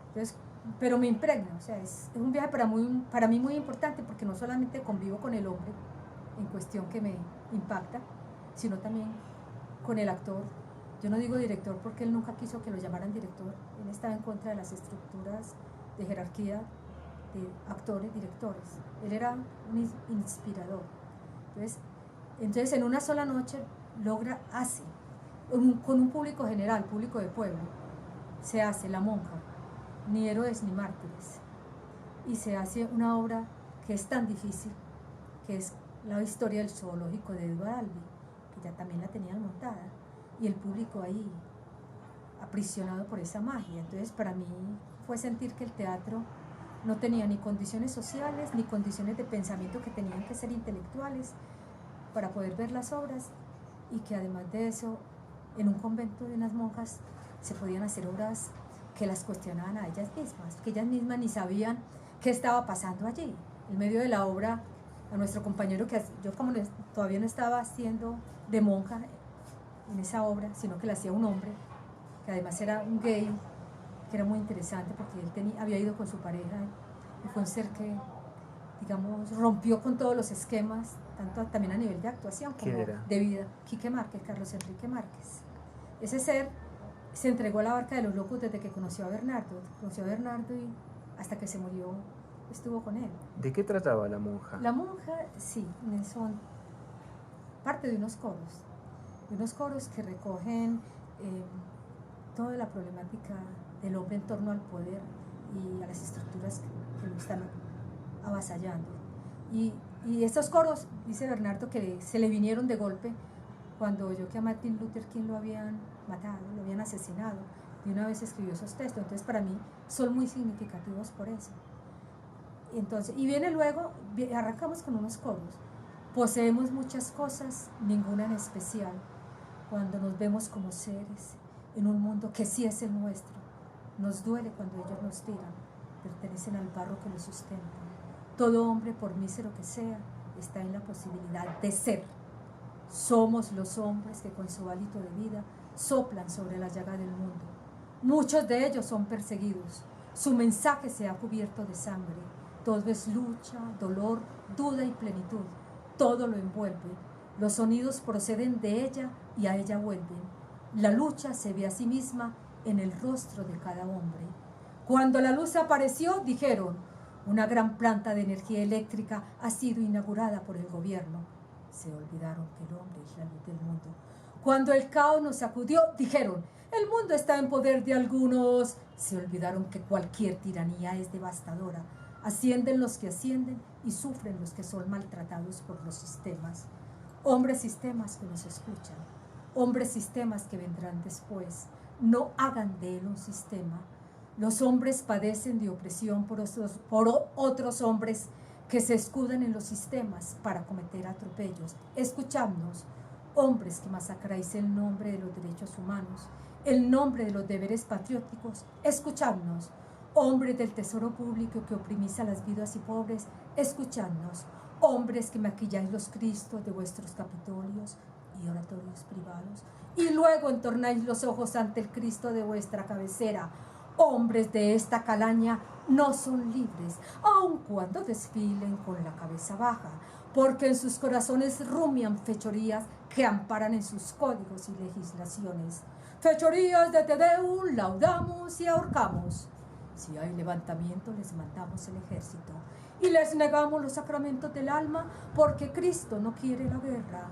Entonces, pero me impregna, o sea, es un viaje para mí muy importante, porque no solamente convivo con el hombre en cuestión que me impacta, sino también con el actor. Yo no digo director porque él nunca quiso que lo llamaran director, él estaba en contra de las estructuras de jerarquía de actores, directores. Él era un inspirador. Entonces en una sola noche hace, con un público general, público de pueblo, se hace La Monja, ni héroes ni mártires, y se hace una obra que es tan difícil, que es la historia del zoológico de Edward Albee, que ya también la tenían montada, y el público ahí aprisionado por esa magia. Entonces para mí fue sentir que el teatro no tenía ni condiciones sociales ni condiciones de pensamiento que tenían que ser intelectuales para poder ver las obras, y que además de eso en un convento de unas monjas se podían hacer obras que las cuestionaban a ellas mismas, que ellas mismas ni sabían qué estaba pasando allí. En medio de la obra, a nuestro compañero, que yo como todavía no estaba haciendo de monja en esa obra, sino que la hacía un hombre, que además era un gay, que era muy interesante porque él había ido con su pareja y fue un ser que, digamos, rompió con todos los esquemas, tanto también a nivel de actuación como de vida. Quique Márquez, Carlos Enrique Márquez. Ese ser se entregó a la barca de los locos desde que conoció a Bernardo y hasta que se murió estuvo con él. ¿De qué trataba La Monja? La Monja, sí, son parte de unos coros que recogen toda la problemática del hombre en torno al poder y a las estructuras que lo están avasallando. Y estos coros, dice Bernardo, que se le vinieron de golpe cuando oyó que a Martin Luther King lo habían matado, lo habían asesinado. De una vez escribió esos textos. Entonces para mí son muy significativos por eso. Entonces, y viene luego, arrancamos con unos coros. Poseemos muchas cosas, ninguna en especial, cuando nos vemos como seres en un mundo que sí es el nuestro. Nos duele cuando ellos nos tiran, pertenecen al barro que los sustenta. Todo hombre, por mísero que sea, está en la posibilidad de ser. Somos los hombres que con su hálito de vida soplan sobre la llaga del mundo. Muchos de ellos son perseguidos. Su mensaje se ha cubierto de sangre. Todo es lucha, dolor, duda y plenitud. Todo lo envuelve. Los sonidos proceden de ella y a ella vuelven. La lucha se ve a sí misma en el rostro de cada hombre. Cuando la luz apareció, dijeron: una gran planta de energía eléctrica ha sido inaugurada por el gobierno. Se olvidaron que el hombre es la luz del mundo. Cuando el caos nos sacudió, dijeron: el mundo está en poder de algunos. Se olvidaron que cualquier tiranía es devastadora. Ascienden los que ascienden y sufren los que son maltratados por los sistemas. Hombres sistemas que nos escuchan, hombres sistemas que vendrán después, no hagan de él un sistema. Los hombres padecen de opresión por otros hombres que se escudan en los sistemas para cometer atropellos. Escuchadnos, hombres que masacráis el nombre de los derechos humanos, el nombre de los deberes patrióticos. Escuchadnos, hombres del tesoro público que oprimís a las viudas y pobres. Escuchadnos, hombres que maquilláis los cristos de vuestros capitolios y oratorios privados, y luego entornáis los ojos ante el Cristo de vuestra cabecera. Hombres de esta calaña no son libres, aun cuando desfilen con la cabeza baja, porque en sus corazones rumian fechorías que amparan en sus códigos y legislaciones. Fechorías de Te Deum, laudamos y ahorcamos. Si hay levantamiento, les mandamos el ejército y les negamos los sacramentos del alma, porque Cristo no quiere la guerra.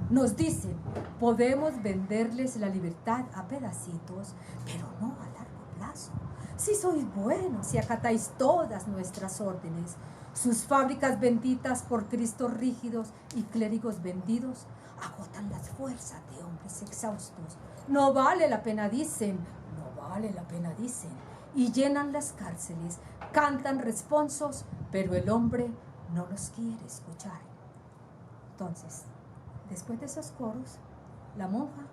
Nos dicen: podemos venderles la libertad a pedacitos, pero no a largo plazo. Si sois buenos y acatáis todas nuestras órdenes, sus fábricas benditas por Cristos rígidos y clérigos vendidos agotan las fuerzas de hombres exhaustos. No vale la pena, dicen, no vale la pena, dicen, y llenan las cárceles, cantan responsos, pero el hombre no los quiere escuchar. Entonces, después de esos coros, la monja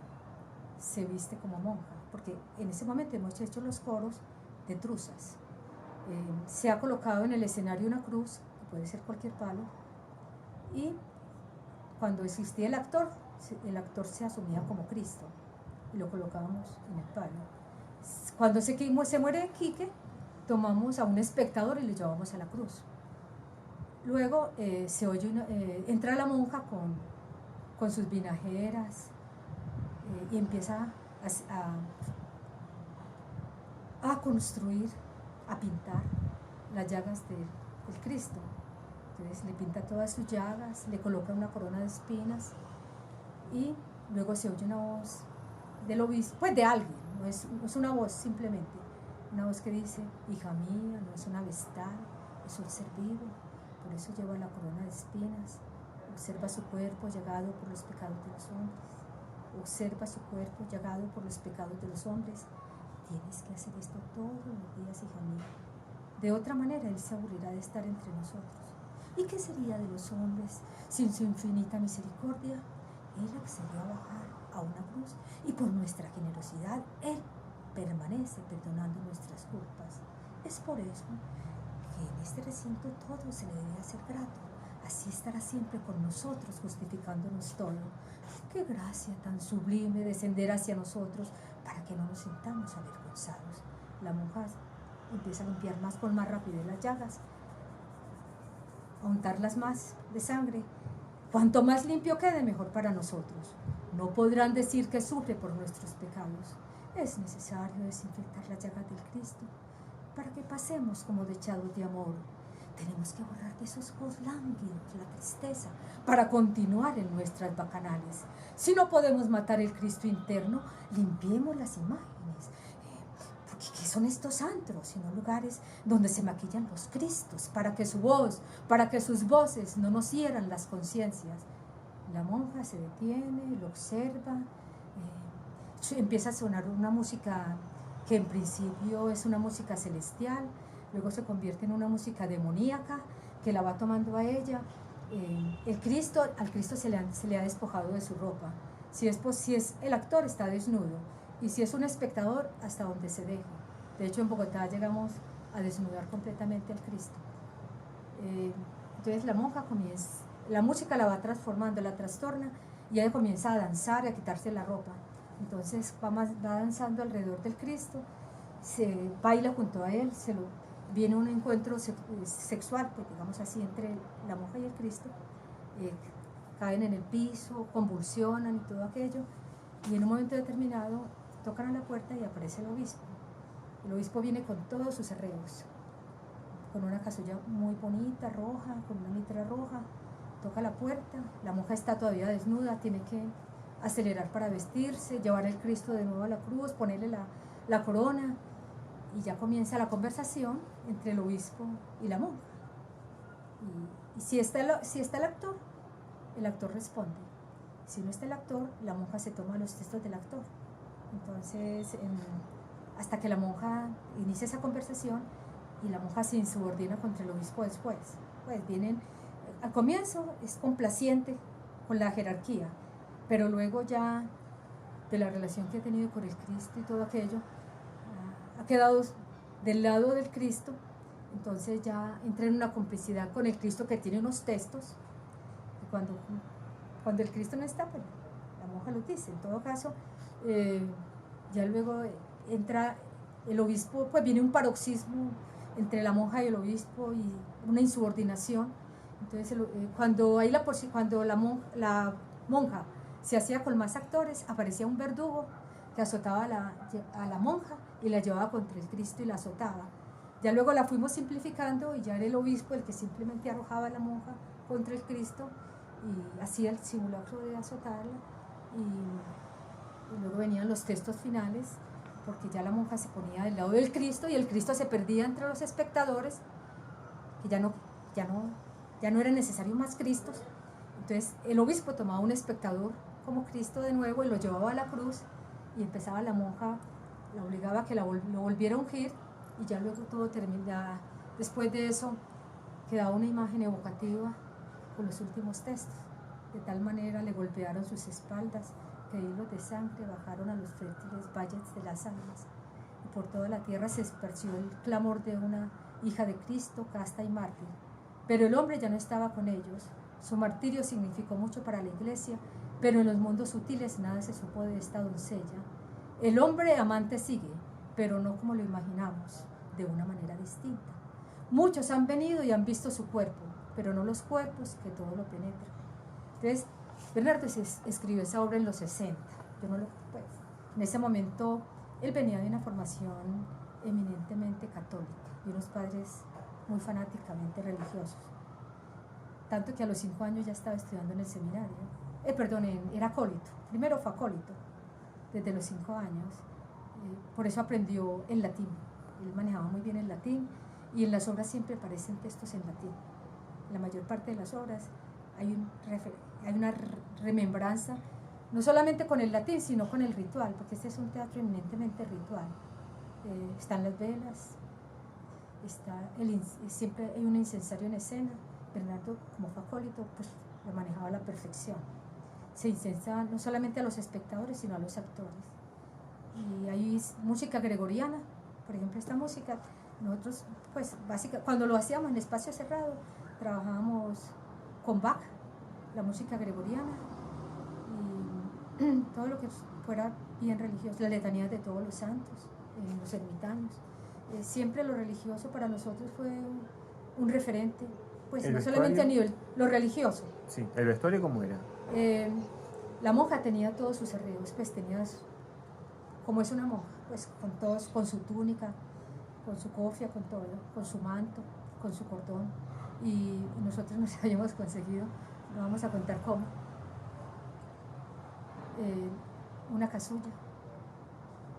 se viste como monja, porque en ese momento hemos hecho los coros de truzas. Se ha colocado en el escenario una cruz, que puede ser cualquier palo, y cuando existía el actor se asumía como Cristo y lo colocábamos en el palo. Cuando se muere Quique, tomamos a un espectador y lo llevamos a la cruz. Luego entra la monja con sus vinajeras y empieza a construir, a pintar las llagas del Cristo. Entonces le pinta todas sus llagas, le coloca una corona de espinas y luego se oye una voz del obispo, pues de alguien, no es una voz simplemente, una voz que dice: hija mía, no es una vestal, es un ser vivo, por eso lleva la corona de espinas. Observa su cuerpo llagado por los pecados de los hombres. Observa su cuerpo llagado por los pecados de los hombres. Tienes que hacer esto todos los días, hija mía. De otra manera, Él se aburrirá de estar entre nosotros. ¿Y qué sería de los hombres sin su infinita misericordia? Él accedió a bajar a una cruz y por nuestra generosidad Él permanece perdonando nuestras culpas. Es por eso que en este recinto todo se le debe hacer grato. Así estará siempre con nosotros, justificándonos todo. Qué gracia tan sublime descender hacia nosotros para que no nos sintamos avergonzados. La monja empieza a limpiar con más rapidez las llagas, a untarlas más de sangre. Cuanto más limpio quede, mejor para nosotros. No podrán decir que sufre por nuestros pecados. Es necesario desinfectar las llagas del Cristo para que pasemos como dechados de amor. Tenemos que borrar de esos ojos lánguidos la tristeza para continuar en nuestras bacanales. Si no podemos matar el Cristo interno, limpiemos las imágenes. Porque ¿qué son estos antros? Sino lugares donde se maquillan los Cristos para que su voz, para que sus voces no nos hieran las conciencias. La monja se detiene, lo observa, empieza a sonar una música que en principio es una música celestial, luego se convierte en una música demoníaca que la va tomando a ella. Al Cristo se le ha despojado de su ropa. Si es el actor, está desnudo, y si es un espectador, hasta donde se deje. De hecho, en Bogotá llegamos a desnudar completamente al Cristo. Entonces la monja la música la va transformando, la trastorna, y ella comienza a danzar y a quitarse la ropa. Entonces va danzando alrededor del Cristo, se baila junto a él, viene un encuentro sexual, pues, digamos así, entre la monja y el Cristo. Caen en el piso, convulsionan y todo aquello, y en un momento determinado tocan a la puerta y aparece el obispo. El obispo viene con todos sus arreglos, con una casulla muy bonita, roja, con una mitra roja, toca la puerta, la monja está todavía desnuda, tiene que acelerar para vestirse, llevar el Cristo de nuevo a la cruz, ponerle la corona, y ya comienza la conversación entre el obispo y la monja. Y si está el actor responde. Si no está el actor, la monja se toma los textos del actor. Entonces, hasta que la monja inicia esa conversación, y la monja se insubordina contra el obispo después. Pues al comienzo es complaciente con la jerarquía, pero luego ya de la relación que ha tenido con el Cristo y todo aquello, ha quedado del lado del Cristo. Entonces ya entra en una complicidad con el Cristo, que tiene unos textos, y cuando el Cristo no está, pues la monja lo dice. En todo caso, ya luego entra el obispo, pues viene un paroxismo entre la monja y el obispo, y una insubordinación. Entonces cuando la monja se hacía con más actores, aparecía un verdugo que azotaba a la monja y la llevaba contra el Cristo y la azotaba. Ya luego la fuimos simplificando, y ya era el obispo el que simplemente arrojaba a la monja contra el Cristo y hacía el simulacro de azotarla, y luego venían los textos finales, porque ya la monja se ponía del lado del Cristo y el Cristo se perdía entre los espectadores, que ya no eran necesarios más Cristos. Entonces el obispo tomaba un espectador como Cristo de nuevo y lo llevaba a la cruz, y empezaba la monja, la obligaba a que lo volviera a ungir, y ya luego todo terminaba. Después de eso quedaba una imagen evocativa con los últimos textos. De tal manera le golpearon sus espaldas que hilos de sangre bajaron a los fértiles valles de las almas, y por toda la tierra se esparció el clamor de una hija de Cristo, casta y mártir. Pero el hombre ya no estaba con ellos, Su martirio significó mucho para la iglesia, pero en los mundos sutiles nada se supo de esta doncella. El hombre amante sigue, pero no como lo imaginamos, de una manera distinta. Muchos han venido y han visto su cuerpo, pero no los cuerpos que todo lo penetran. Entonces, Bernardo escribió esa obra en los 60. Pues, en ese momento, él venía de una formación eminentemente católica, de unos padres muy fanáticamente religiosos. Tanto que a los 5 años ya estaba estudiando en el seminario. Era acólito. Primero fue acólito, desde los 5 años. Por eso aprendió el latín. Él manejaba muy bien el latín y en las obras siempre aparecen textos en latín. En la mayor parte de las obras hay una remembranza, no solamente con el latín, sino con el ritual, porque este es un teatro eminentemente ritual. Están las velas, siempre hay un incensario en escena. Bernardo, como fue acólito, pues lo manejaba a la perfección. Se incensaba no solamente a los espectadores, sino a los actores. Y hay música gregoriana, por ejemplo, esta música, nosotros, pues, básicamente, cuando lo hacíamos en espacio cerrado, trabajábamos con Bach, la música gregoriana, y todo lo que fuera bien religioso, las letanías de todos los santos, los ermitaños. Siempre lo religioso para nosotros fue un referente, pues no solamente a nivel lo religioso. Sí, ¿el vestuario cómo era? La monja tenía todos sus arreglos, pues tenía, como es una monja, pues con su túnica, con su cofia, con todo, con su manto, con su cordón, y nosotros nos habíamos conseguido, no vamos a contar cómo, una casulla,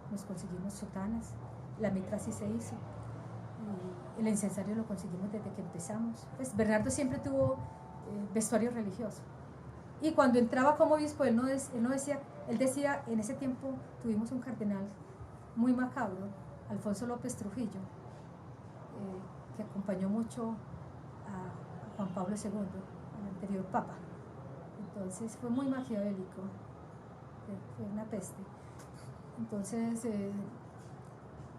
nos conseguimos sotanas, la mitra sí se hizo, y el incensario lo conseguimos desde que empezamos. Pues Bernardo siempre tuvo vestuario religioso, y cuando entraba como obispo él decía, en ese tiempo tuvimos un cardenal muy macabro, Alfonso López Trujillo, que acompañó mucho a Juan Pablo II, al anterior papa. Entonces fue muy maquiavélico, fue una peste. Entonces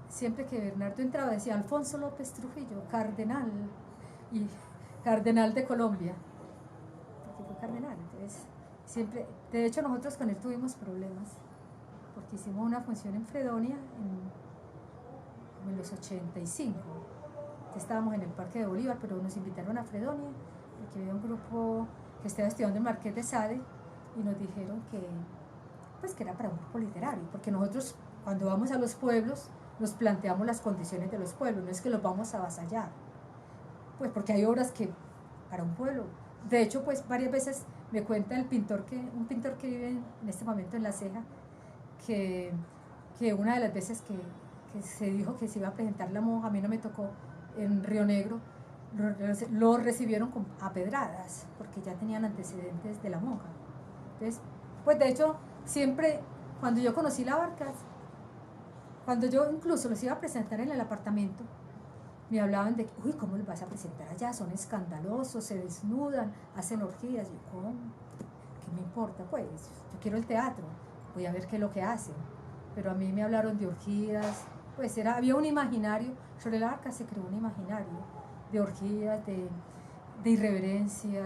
siempre que Bernardo entraba decía Alfonso López Trujillo, cardenal, y cardenal de Colombia, porque fue cardenal. Entonces siempre, de hecho nosotros con él tuvimos problemas, porque hicimos una función en Fredonia en los 85. Estábamos en el Parque de Bolívar, pero nos invitaron a Fredonia porque había un grupo que estaba estudiando el Marqués de Sade y nos dijeron que era para un grupo literario, porque nosotros cuando vamos a los pueblos nos planteamos las condiciones de los pueblos, no es que los vamos a avasallar, pues porque hay obras que para un pueblo, de hecho pues varias veces me cuenta un pintor que vive en este momento en La Ceja, que una de las veces que se dijo que se iba a presentar la monja, a mí no me tocó, en Río Negro, lo recibieron a pedradas, porque ya tenían antecedentes de la monja. Entonces, pues de hecho, siempre, cuando yo conocí la Barcas, cuando yo incluso los iba a presentar en el apartamento, me hablaban de, uy, ¿cómo los vas a presentar allá? Son escandalosos, se desnudan, hacen orgías. Yo, ¿cómo? ¿Qué me importa? Pues, yo quiero el teatro, voy a ver qué es lo que hacen. Pero a mí me hablaron de orgías, pues había un imaginario, sobre la Barca se creó un imaginario de orgías, de irreverencia,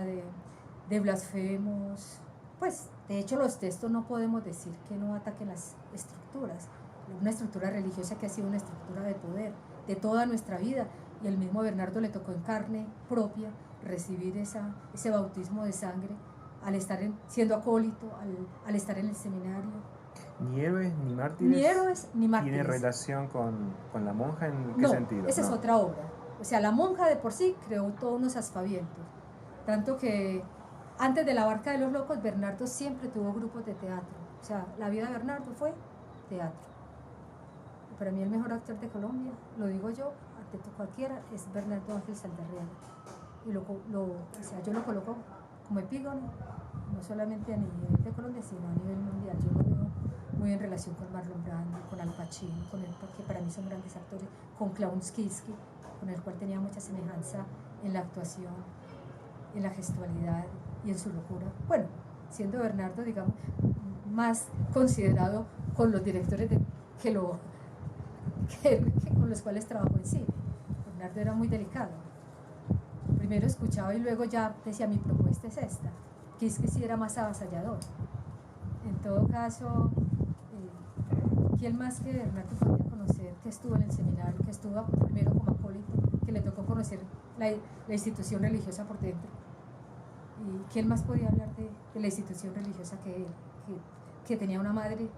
de blasfemos. Pues, de hecho, los textos no podemos decir que no ataquen las estructuras. Una estructura religiosa que ha sido una estructura de poder de toda nuestra vida, y el mismo Bernardo le tocó en carne propia recibir ese bautismo de sangre al estar siendo acólito, al estar en el seminario. ¿Ni héroes ni mártires? Ni héroes ni mártires. ¿Tiene relación con la monja? ¿En qué no, sentido? Esa es otra obra. O sea, la monja de por sí creó todos unos aspavientos. Tanto que antes de la Barca de los Locos, Bernardo siempre tuvo grupos de teatro. O sea, la vida de Bernardo fue teatro. Para mí el mejor actor de Colombia, lo digo yo, ante cualquiera, es Bernardo Ángel Saldarriaga. Y yo lo coloco como epígono, no solamente a nivel de Colombia, sino a nivel mundial. Yo lo veo muy en relación con Marlon Brando, con Al Pacino, porque para mí son grandes actores, con Klaus Kinski, con el cual tenía mucha semejanza en la actuación, en la gestualidad y en su locura. Bueno, siendo Bernardo, digamos, más considerado con los directores con los cuales trabajó en cine. Bernardo era muy delicado. primero escuchaba y luego ya decía, mi propuesta es esta, que es que sí era más avasallador. En todo caso, ¿quién más que Bernardo podía conocer, que estuvo en el seminario, que estuvo primero como acólito, que le tocó conocer la institución religiosa por dentro? ¿Y quién más podía hablar de la institución religiosa que él? Que tenía una madre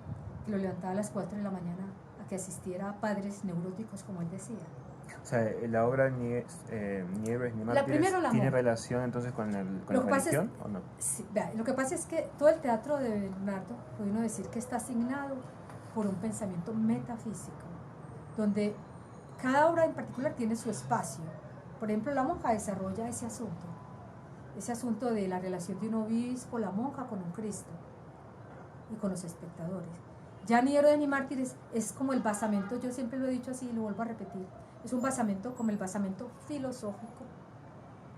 que lo levantaba a las 4 de la mañana a que asistiera a padres neuróticos, como él decía. O sea, la obra Ni Héroes ni Mártires tiene relación entonces con la religión, ¿o no? Sí, lo que pasa es que todo el teatro de Bernardo, puede uno decir que está asignado por un pensamiento metafísico, donde cada obra en particular tiene su espacio. Por ejemplo, La Monja desarrolla ese asunto de la relación de un obispo, la monja, con un Cristo y con los espectadores. Ya Ni Héroes ni Mártires es como el basamento, yo siempre lo he dicho así y lo vuelvo a repetir, es un basamento como el basamento filosófico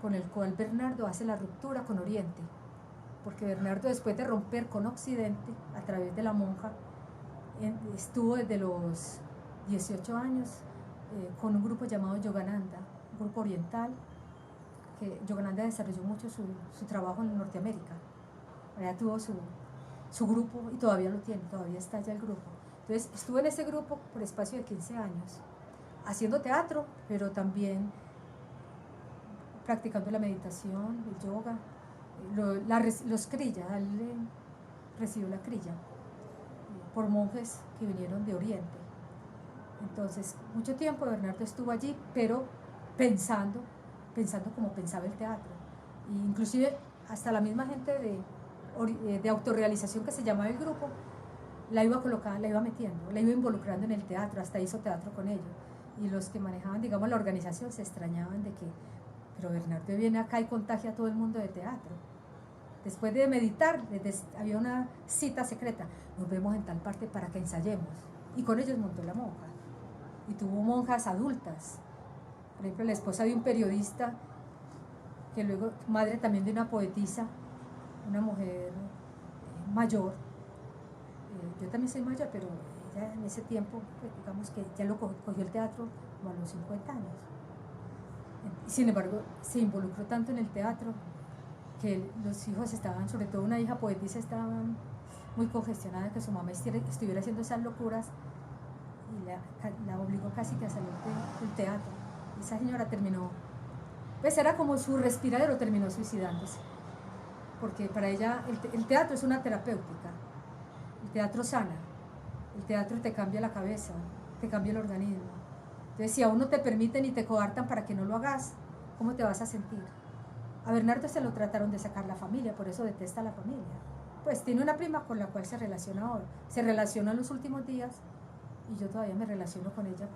con el cual Bernardo hace la ruptura con Oriente, porque Bernardo, después de romper con Occidente a través de la monja, estuvo desde los 18 años con un grupo llamado Yogananda, un grupo oriental, que Yogananda desarrolló mucho su trabajo en Norteamérica. Allá tuvo su grupo y todavía lo tiene, todavía está allá el grupo. Entonces estuve en ese grupo por espacio de 15 años, haciendo teatro, pero también practicando la meditación, el yoga, los kriyas. Él recibió la kriya por monjes que vinieron de Oriente. Entonces, mucho tiempo Bernardo estuvo allí, pero pensando como pensaba el teatro. E inclusive hasta la misma gente de autorrealización que se llamaba el grupo, la iba colocando, la iba metiendo, la iba involucrando en el teatro, hasta hizo teatro con ellos. Y los que manejaban, digamos, la organización se extrañaban de que, pero Bernardo viene acá y contagia a todo el mundo de teatro. Después de meditar, había una cita secreta, nos vemos en tal parte para que ensayemos. Y con ellos montó la monja. Y tuvo monjas adultas. Por ejemplo, la esposa de un periodista, que luego, madre también de una poetisa, una mujer mayor. Yo también soy mayor, pero ella en ese tiempo, pues, digamos que ya lo cogió el teatro como a los 50 años. Sin embargo, se involucró tanto en el teatro que los hijos estaban, sobre todo una hija poetisa, estaban muy congestionada, que su mamá estuviera haciendo esas locuras y la obligó casi que a salir del teatro. Esa señora terminó, pues era como su respiradero, terminó suicidándose, porque para ella el teatro es una terapéutica, el teatro sana, el teatro te cambia la cabeza, te cambia el organismo. Entonces, si aún no te permiten y te coartan para que no lo hagas, ¿cómo te vas a sentir? A Bernardo se lo trataron de sacar la familia, por eso detesta a la familia. Pues tiene una prima con la cual se relaciona ahora, se relaciona en los últimos días y yo todavía me relaciono con ella,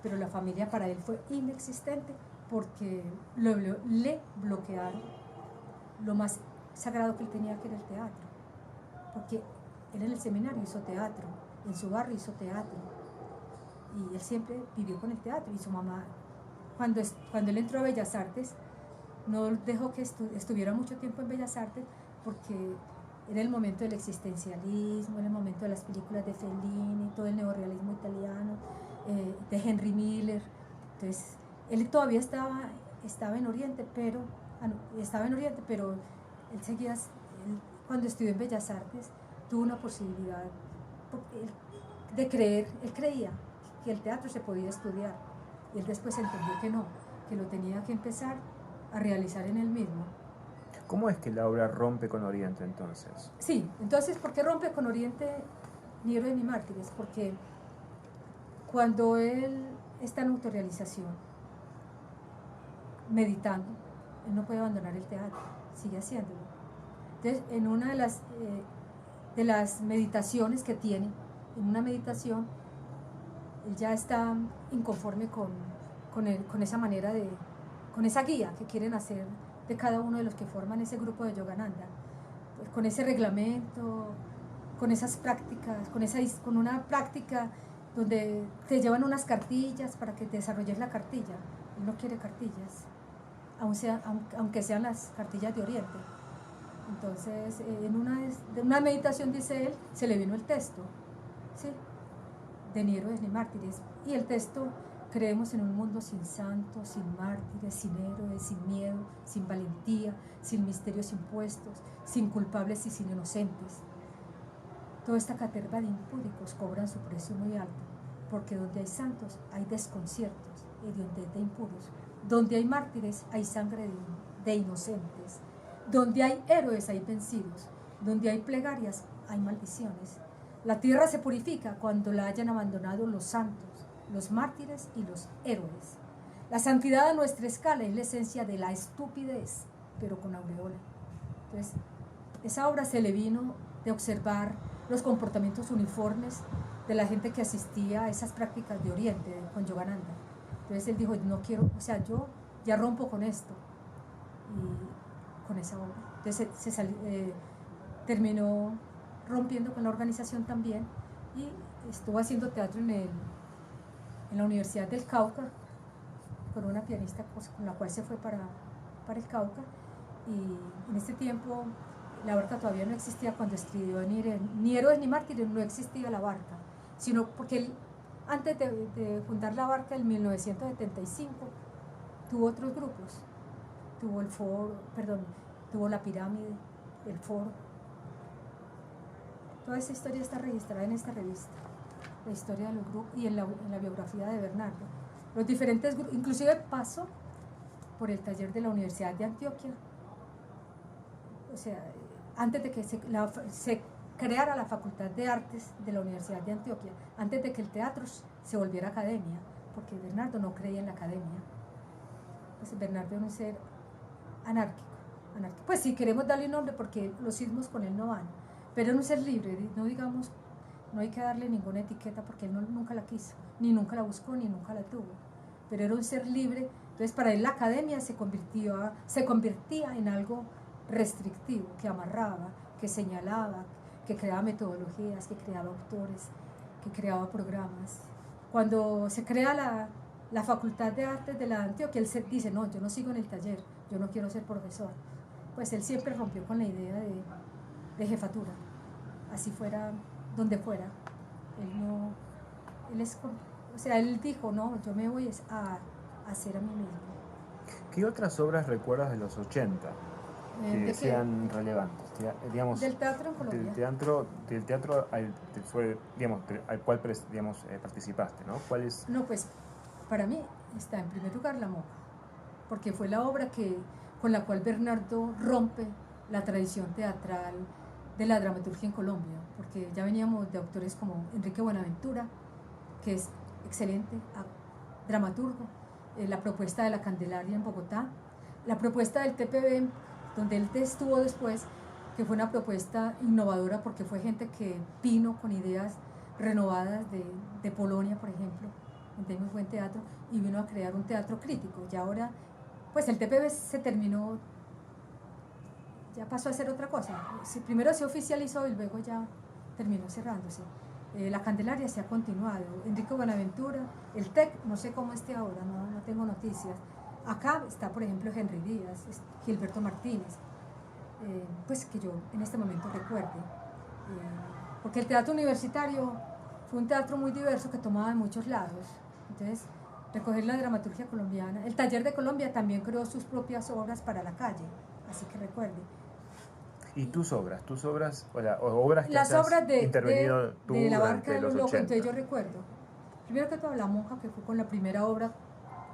pero la familia para él fue inexistente porque le bloquearon lo más sagrado que él tenía, que era el teatro, porque él en el seminario hizo teatro, en su barrio hizo teatro y él siempre vivió con el teatro. Y su mamá, cuando él entró a Bellas Artes, no dejó que estuviera mucho tiempo en Bellas Artes porque era el momento del existencialismo, era el momento de las películas de Fellini, todo el neorrealismo italiano, de Henry Miller. Entonces él todavía estaba en Oriente, pero él seguía, cuando estudió en Bellas Artes tuvo una posibilidad de creer. Él creía que el teatro se podía estudiar y él después entendió que no, que lo tenía que empezar a realizar en él mismo. ¿Cómo es que la obra rompe con Oriente entonces? Sí, entonces, ¿por qué rompe con Oriente Ni Héroes ni Mártires? Porque cuando él está en autorrealización, meditando, él no puede abandonar el teatro, sigue haciéndolo. Entonces, en una de las meditaciones que tiene, en una meditación, él ya está inconforme con esa manera con esa guía que quieren hacer de cada uno de los que forman ese grupo de Yogananda, con ese reglamento, con esas prácticas, con una práctica donde te llevan unas cartillas para que te desarrolles la cartilla. Él no quiere cartillas, aunque sean las cartillas de Oriente. Entonces, en una meditación, dice él, se le vino el texto, ¿sí?, de Ni Héroes ni Mártires, y el texto creemos en un mundo sin santos, sin mártires, sin héroes, sin miedo, sin valentía, sin misterios impuestos, sin culpables y sin inocentes. Toda esta caterva de impúdicos cobran su precio muy alto, porque donde hay santos hay desconciertos, hediondes de impuros. Donde hay mártires hay sangre de inocentes. Donde hay héroes hay vencidos. Donde hay plegarias hay maldiciones. La tierra se purifica cuando la hayan abandonado los santos, los mártires y los héroes. La santidad a nuestra escala es la esencia de la estupidez, pero con aureola. Entonces, esa obra se le vino de observar los comportamientos uniformes de la gente que asistía a esas prácticas de Oriente, con Yogananda. Entonces él dijo, no quiero, o sea, yo ya rompo con esto, y con esa obra. Entonces terminó rompiendo con la organización también, y estuvo haciendo teatro en la Universidad del Cauca, con una pianista con la cual se fue para el Cauca, y en este tiempo la Barca todavía no existía cuando escribió ni Héroes ni Mártires, no existía la Barca, sino porque él, antes de fundar la Barca en 1975, tuvo otros grupos, tuvo el Foro, tuvo la Pirámide, el Foro. Toda esa historia está registrada en esta revista, la historia de los grupos y en la biografía de Bernardo. Los diferentes grupos, inclusive pasó por el taller de la Universidad de Antioquia, o sea, antes de que se creara la Facultad de Artes de la Universidad de Antioquia, antes de que el teatro se volviera academia, porque Bernardo no creía en la academia. Pues Bernardo era un ser anárquico. Pues sí, queremos darle un nombre porque los sismos con él no van, pero era un ser libre, no digamos, no hay que darle ninguna etiqueta porque él nunca la quiso, ni nunca la buscó, ni nunca la tuvo, pero era un ser libre. Entonces para él la academia se convertía en algo restrictivo, que amarraba, que señalaba, que creaba metodologías, que creaba autores, que creaba programas. Cuando se crea la Facultad de Artes de la Antioquia, él dice, no, yo no sigo en el taller, yo no quiero ser profesor. Pues él siempre rompió con la idea de jefatura, así fuera, donde fuera. Él dijo, no, yo me voy a hacer a mí mismo. ¿Qué otras obras recuerdas de los 80 que sean relevantes? Digamos, del teatro en Colombia. Del teatro al cual participaste, ¿no? ¿Cuál es? No, pues para mí está en primer lugar La Monja, porque fue la obra con la cual Bernardo rompe la tradición teatral de la dramaturgia en Colombia, porque ya veníamos de autores como Enrique Buenaventura, que es excelente dramaturgo, la propuesta de la Candelaria en Bogotá, la propuesta del TPB, donde él estuvo después, que fue una propuesta innovadora porque fue gente que vino con ideas renovadas de Polonia, por ejemplo, donde hay muy buen teatro, y vino a crear un teatro crítico. Y ahora, pues el TPB se terminó, ya pasó a ser otra cosa. Primero se oficializó y luego ya terminó cerrándose. La Candelaria se ha continuado, Enrique Buenaventura, el TEC, no sé cómo esté ahora, no tengo noticias. Acá está, por ejemplo, Henry Díaz, Gilberto Martínez, pues que yo en este momento recuerde. Porque el teatro universitario fue un teatro muy diverso que tomaba de muchos lados. Entonces, recoger la dramaturgia colombiana. El Taller de Colombia también creó sus propias obras para la calle, así que recuerde. ¿Y tus obras o obras que las obras intervenido tú de la Barca de los Locos? Entonces yo recuerdo, primero que todo, La Monja, que fue con la primera obra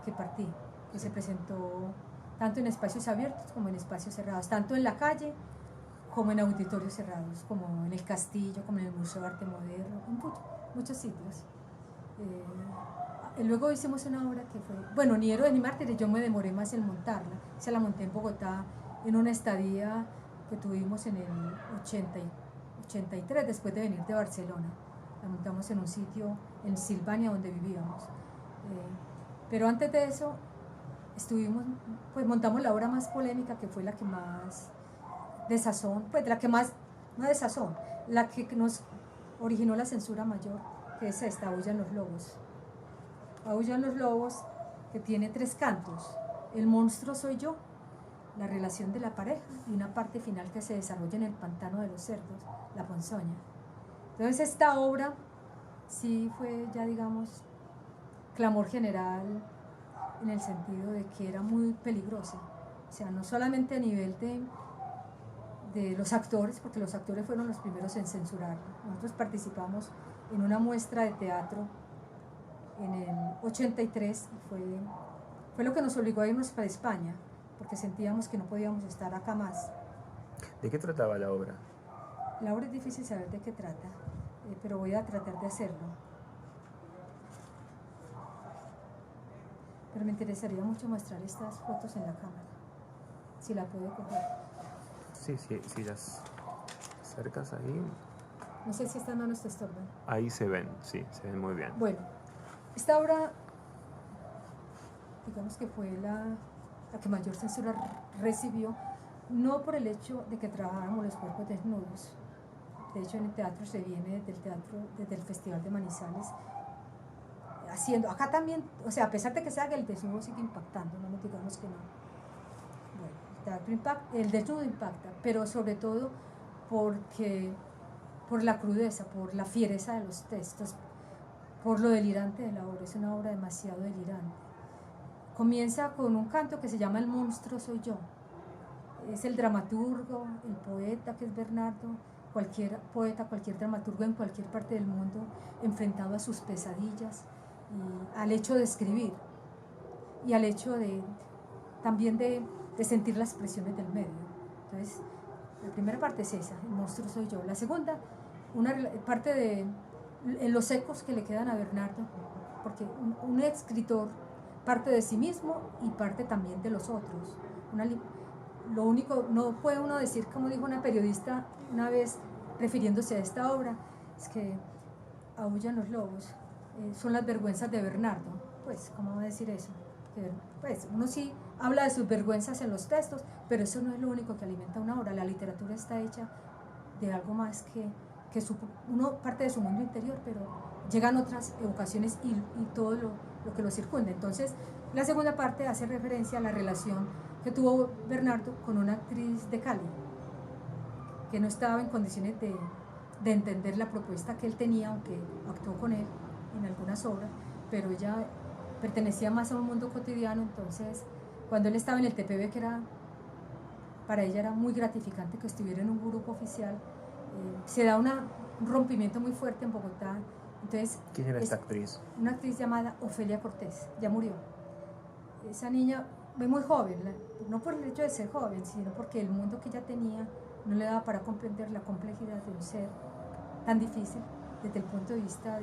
que partí, que se presentó tanto en espacios abiertos como en espacios cerrados, tanto en la calle como en auditorios cerrados, como en el Castillo, como en el Museo de Arte Moderno, en muchos sitios. Luego hicimos una obra que fue, ni Héroes ni Mártires, yo me demoré más en montarla, se la monté en Bogotá en una estadía que tuvimos en el 83, después de venir de Barcelona. La montamos en un sitio en Silvania donde vivíamos. Pero antes de eso, montamos la obra más polémica, que fue la que más desazón, la que nos originó la censura mayor, que es esta, Aúllan los Lobos. Aúllan los Lobos, que tiene 3 cantos: El monstruo soy yo, la relación de la pareja y una parte final que se desarrolla en el pantano de los cerdos, la ponzoña. Entonces esta obra sí fue ya, digamos, clamor general en el sentido de que era muy peligrosa. O sea, no solamente a nivel de los actores, porque los actores fueron los primeros en censurarlo. Nosotros participamos en una muestra de teatro en el 83 y fue lo que nos obligó a irnos para España, porque sentíamos que no podíamos estar acá más. ¿De qué trataba la obra? La obra es difícil saber de qué trata, pero voy a tratar de hacerlo. Pero me interesaría mucho mostrar estas fotos en la cámara, si la puedo coger. Sí, si las acercas ahí. No sé si estas manos te estorban. Ahí se ven, sí, se ven muy bien. Bueno, esta obra, digamos que fue la que mayor censura recibió, no por el hecho de que trabajáramos los cuerpos desnudos. De hecho, en el teatro se viene desde el Festival de Manizales, haciendo, acá también, o sea, a pesar de que se haga, el desnudo sigue impactando, no nos digamos que no. Bueno, el desnudo impacta, pero sobre todo por la crudeza, por la fiereza de los textos, por lo delirante de la obra. Es una obra demasiado delirante. Comienza con un canto que se llama El monstruo soy yo. Es el dramaturgo, el poeta que es Bernardo, cualquier poeta, cualquier dramaturgo en cualquier parte del mundo, enfrentado a sus pesadillas y al hecho de escribir y al hecho también de sentir las presiones del medio. Entonces, la primera parte es esa, el monstruo soy yo. La segunda, una parte en los ecos que le quedan a Bernardo, porque un escritor parte de sí mismo y parte también de los otros. Lo único, no puede uno decir, como dijo una periodista una vez refiriéndose a esta obra, es que aúllan los lobos, son las vergüenzas de Bernardo. Pues, ¿cómo va a decir eso? Pues uno sí habla de sus vergüenzas en los textos, pero eso no es lo único que alimenta una obra. La literatura está hecha de algo más que uno parte de su mundo interior, pero llegan otras evocaciones y todo lo que lo circunda. Entonces, la segunda parte hace referencia a la relación que tuvo Bernardo con una actriz de Cali, que no estaba en condiciones de entender la propuesta que él tenía, aunque actuó con él en algunas obras, pero ella pertenecía más a un mundo cotidiano. Entonces, cuando él estaba en el TPB, que para ella era muy gratificante que estuviera en un grupo oficial, se da un rompimiento muy fuerte en Bogotá. Entonces, ¿quién era esta actriz? Una actriz llamada Ofelia Cortés, ya murió. Esa niña muy joven, no por el hecho de ser joven, sino porque el mundo que ella tenía no le daba para comprender la complejidad de un ser tan difícil desde el punto de vista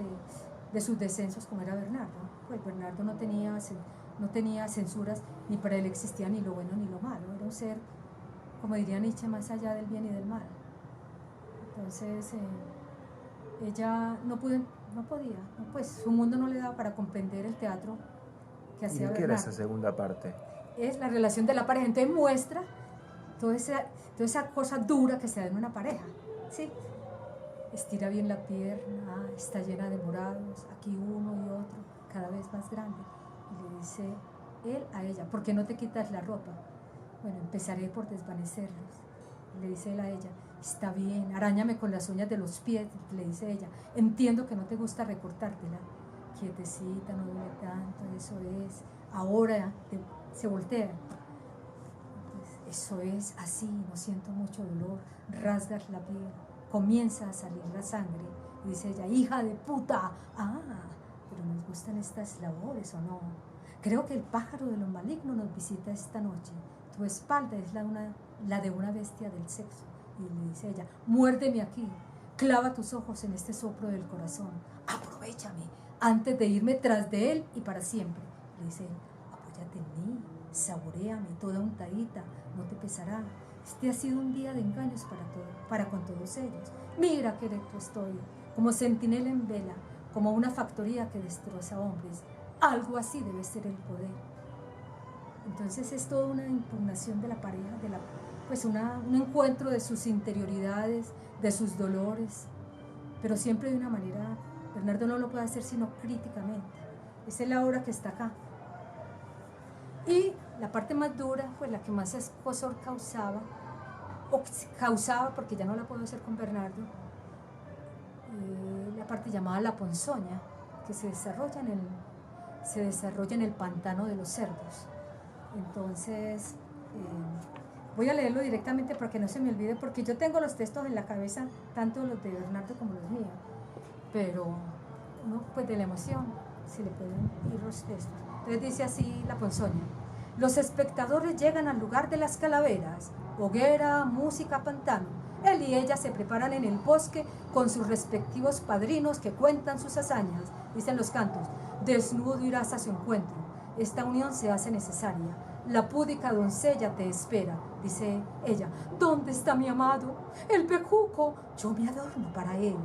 de sus descensos como era Bernardo. Pues Bernardo no tenía censuras, ni para él existía ni lo bueno ni lo malo, era un ser, como diría Nietzsche, más allá del bien y del mal. Entonces ella no podía, pues su mundo no le daba para comprender el teatro que hacía Bernardo. ¿Y qué era esa segunda parte? Es la relación de la pareja. Entonces muestra toda esa cosa dura que se da en una pareja, ¿sí? Estira bien la pierna, está llena de morados, aquí uno y otro, cada vez más grande. Y le dice él a ella, ¿por qué no te quitas la ropa? Bueno, empezaré por desvanecerlos. Le dice él a ella, está bien, arañame con las uñas de los pies, le dice ella, entiendo que no te gusta recortártela. Quietecita, no duele tanto, eso es. Ahora se voltea. Eso es así, no siento mucho dolor, rasgas la piel, comienza a salir la sangre. Y dice ella, hija de puta, pero nos gustan estas labores o no. Creo que el pájaro de lo maligno nos visita esta noche. Tu espalda es la de una bestia del sexo. Y le dice ella, muérdeme aquí, clava tus ojos en este soplo del corazón, aprovéchame antes de irme tras de él y para siempre. Le dice, apóyate en mí, saboréame, toda untadita, no te pesará. Este ha sido un día de engaños para con todos ellos. Mira qué erecto estoy, como centinela en vela, como una factoría que destroza hombres. Algo así debe ser el poder. Entonces es toda una impugnación de la pareja, pues un encuentro de sus interioridades, de sus dolores, pero siempre de una manera. Bernardo no lo puede hacer sino críticamente. Esa es la obra que está acá. Y la parte más dura, pues la que más escozor causaba porque ya no la puedo hacer con Bernardo, la parte llamada La Ponzoña, que se desarrolla se desarrolla en el pantano de los cerdos. Entonces, voy a leerlo directamente para que no se me olvide, porque yo tengo los textos en la cabeza, tanto los de Bernardo como los míos, pero uno, pues de la emoción, se le pueden ir los textos. Entonces dice así la ponzoña: los espectadores llegan al lugar de las calaveras, hoguera, música, pantano. Él y ella se preparan en el bosque con sus respectivos padrinos que cuentan sus hazañas. Dicen los cantos: desnudo irás a su encuentro. Esta unión se hace necesaria. La púdica doncella te espera, dice ella. ¿Dónde está mi amado? El bejuco. Yo me adorno para él.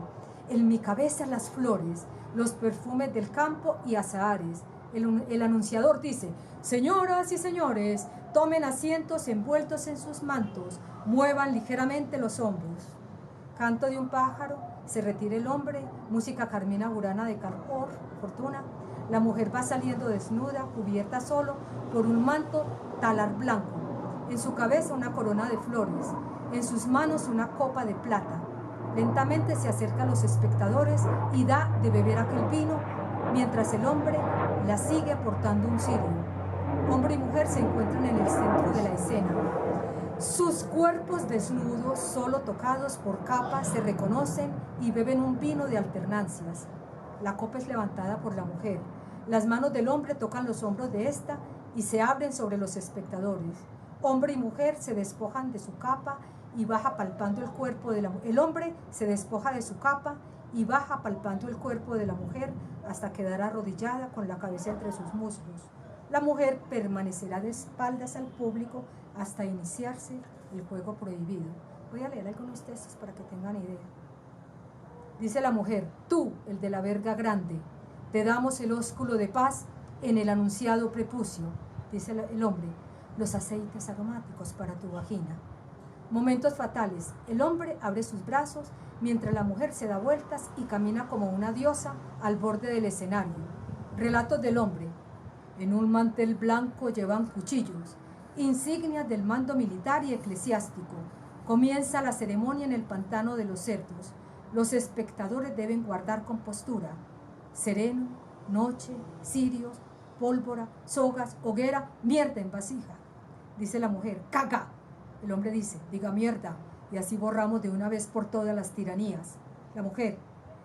En mi cabeza las flores, los perfumes del campo y azahares. El anunciador dice: señoras y señores, tomen asientos envueltos en sus mantos, muevan ligeramente los hombros. Canto de un pájaro, se retira el hombre, música Carmina Burana de Carpor, Fortuna. La mujer va saliendo desnuda, cubierta solo por un manto talar blanco. En su cabeza una corona de flores, en sus manos una copa de plata. Lentamente se acerca a los espectadores y da de beber aquel vino, mientras el hombre la sigue portando un cirio. Hombre y mujer se encuentran en el centro de la escena. Sus cuerpos desnudos, solo tocados por capas, se reconocen y beben un vino de alternancias. La copa es levantada por la mujer. Las manos del hombre tocan los hombros de ésta y se abren sobre los espectadores. Hombre y mujer se despojan de su capa y baja palpando el cuerpo de la mujer. El hombre se despoja de su capa y baja palpando el cuerpo de la mujer hasta quedar arrodillada con la cabeza entre sus muslos. La mujer permanecerá de espaldas al público hasta iniciarse el juego prohibido. Voy a leer algunos textos para que tengan idea. Dice la mujer: tú, el de la verga grande, te damos el ósculo de paz en el anunciado prepucio. Dice el hombre: los aceites aromáticos para tu vagina. Momentos fatales: el hombre abre sus brazos mientras la mujer se da vueltas y camina como una diosa al borde del escenario. Relatos del hombre: en un mantel blanco llevan cuchillos, insignias del mando militar y eclesiástico. Comienza la ceremonia en el pantano de los cerdos. Los espectadores deben guardar compostura. Sereno, noche, cirios, pólvora, sogas, hoguera, mierda en vasija. Dice la mujer: caga. El hombre dice: diga mierda, y así borramos de una vez por todas las tiranías. La mujer: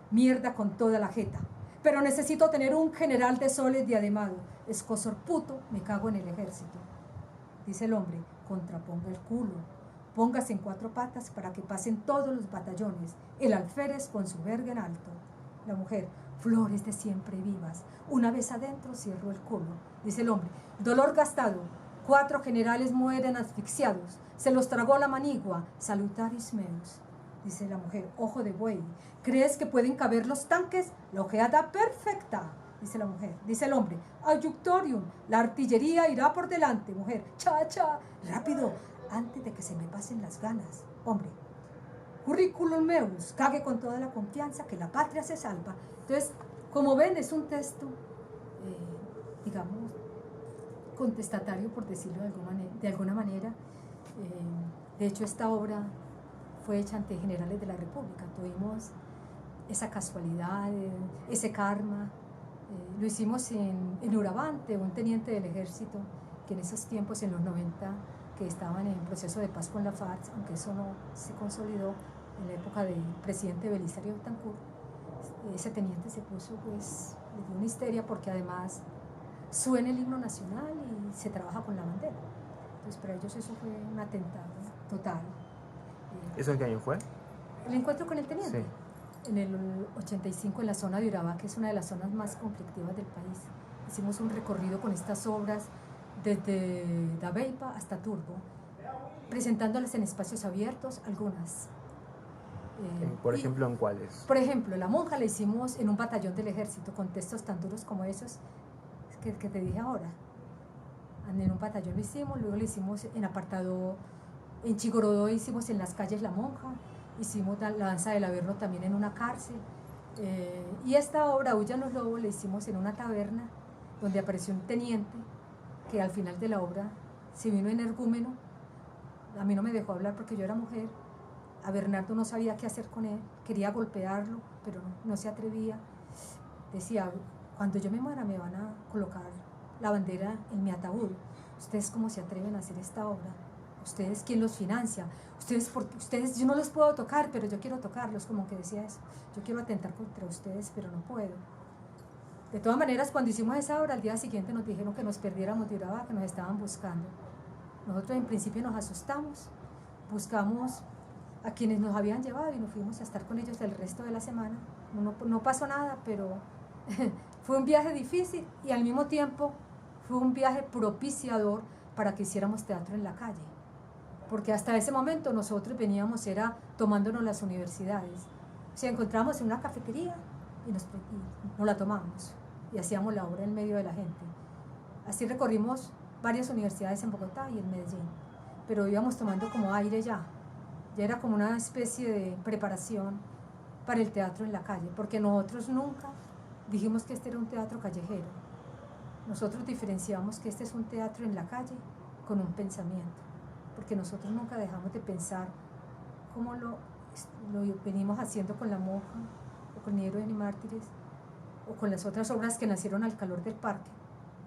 mierda con toda la jeta. Pero necesito tener un general de soles diademado. Escosor puto, me cago en el ejército. Dice el hombre: contraponga el culo. Póngase en cuatro patas para que pasen todos los batallones. El alférez con su verga en alto. La mujer: flores de siempre vivas. Una vez adentro cierro el culo. Dice el hombre: dolor gastado. 4 generales mueren asfixiados. Se los tragó la manigua. Salutaris meus. Dice la mujer: ojo de buey. ¿Crees que pueden caber los tanques? La ojeada perfecta. Dice la mujer. Dice el hombre: ayuctorium. La artillería irá por delante. Mujer: cha, cha. Rápido, antes de que se me pasen las ganas. Hombre: curriculum meus. Cague con toda la confianza que la patria se salva. Entonces, como ven, es un texto, digamos, contestatario, por decirlo de alguna manera. De hecho, esta obra fue hecha ante generales de la República. Tuvimos esa casualidad, ese karma. Lo hicimos en Urabante, un teniente del ejército que en esos tiempos, en los 90, que estaban en proceso de paz con la FARC, aunque eso no se consolidó en la época del presidente Belisario Betancur. Ese teniente se puso, pues, le dio una histeria porque además suena el himno nacional y se trabaja con la bandera. Entonces, para ellos eso fue un atentado total. ¿Eso en qué año fue? El encuentro con el teniente. Sí. En el 85, en la zona de Urabá, que es una de las zonas más conflictivas del país. Hicimos un recorrido con estas obras desde Dabeipa hasta Turbo, presentándolas en espacios abiertos, algunas. Por ejemplo, ¿en cuáles? Por ejemplo, La Monja la hicimos en un batallón del ejército, con textos tan duros como esos que te dije ahora. En un batallón lo hicimos, luego lo hicimos en apartado, en Chigorodó hicimos en las calles La Monja, hicimos la danza del Averno también en una cárcel, y esta obra, Huyan los Lobos, la hicimos en una taberna donde apareció un teniente que al final de la obra se vino energúmeno. A mí no me dejó hablar porque yo era mujer. A Bernardo no sabía qué hacer con él, quería golpearlo, pero no se atrevía. Decía: cuando yo me muera me van a colocar la bandera en mi ataúd. ¿Ustedes cómo se atreven a hacer esta obra? ¿Ustedes quién los financia? Ustedes, yo no los puedo tocar, pero yo quiero tocarlos, como que decía eso. Yo quiero atentar contra ustedes, pero no puedo. De todas maneras, cuando hicimos esa obra, al día siguiente nos dijeron que nos perdiéramos de Urabá, que nos estaban buscando. Nosotros en principio nos asustamos, buscamos a quienes nos habían llevado y nos fuimos a estar con ellos el resto de la semana. No pasó nada, pero fue un viaje difícil y al mismo tiempo fue un viaje propiciador para que hiciéramos teatro en la calle. Porque hasta ese momento nosotros veníamos tomándonos las universidades. O sea, encontramos en una cafetería y nos la tomamos y hacíamos la obra en medio de la gente. Así recorrimos varias universidades en Bogotá y en Medellín, pero íbamos tomando como aire ya era como una especie de preparación para el teatro en la calle, porque nosotros nunca dijimos que este era un teatro callejero. Nosotros diferenciamos que este es un teatro en la calle con un pensamiento, porque nosotros nunca dejamos de pensar como lo venimos haciendo con La Monja, o con Ni Héroes ni Mártires, o con las otras obras que nacieron al calor del parque.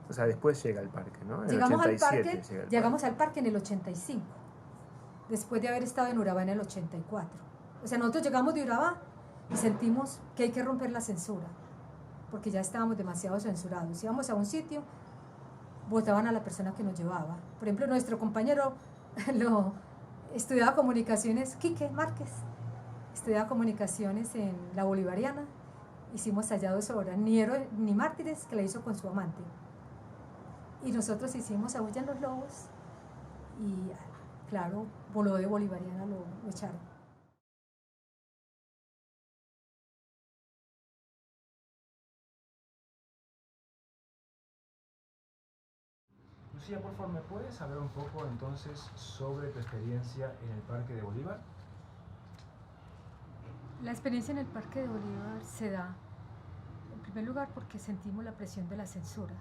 O sea, después llega el parque, ¿no? En llegamos el 87 al parque, llegamos al parque en el 85, después de haber estado en Urabá en el 84. O sea, nosotros llegamos de Urabá y sentimos que hay que romper la censura, porque ya estábamos demasiado censurados. Íbamos a un sitio, votaban a la persona que nos llevaba. Por ejemplo, nuestro compañero estudiaba comunicaciones, Quique Márquez, estudiaba comunicaciones en la Bolivariana. Hicimos allá 2 horas, Ni Héroes ni Mártires, que la hizo con su amante. Y nosotros hicimos Aúllan los lobos y, claro, voló de Bolivariana, lo echaron. Lucía, por favor, ¿me puedes hablar un poco entonces sobre tu experiencia en el Parque de Bolívar? La experiencia en el Parque de Bolívar se da, en primer lugar, porque sentimos la presión de la censura.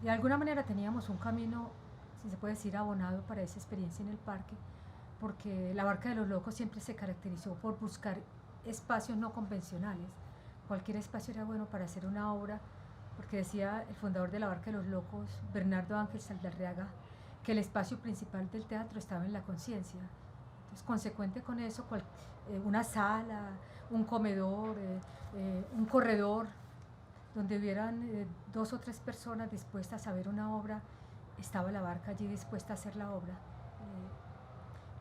De alguna manera teníamos un camino, si se puede decir, abonado para esa experiencia en el parque, porque la Barca de los Locos siempre se caracterizó por buscar espacios no convencionales. Cualquier espacio era bueno para hacer una obra, porque decía el fundador de la Barca de los Locos, Bernardo Ángel Saldarriaga, que el espacio principal del teatro estaba en la conciencia. Entonces, consecuente con eso, una sala, un comedor, un corredor, donde hubieran 2 o 3 personas dispuestas a ver una obra, estaba la Barca allí dispuesta a hacer la obra.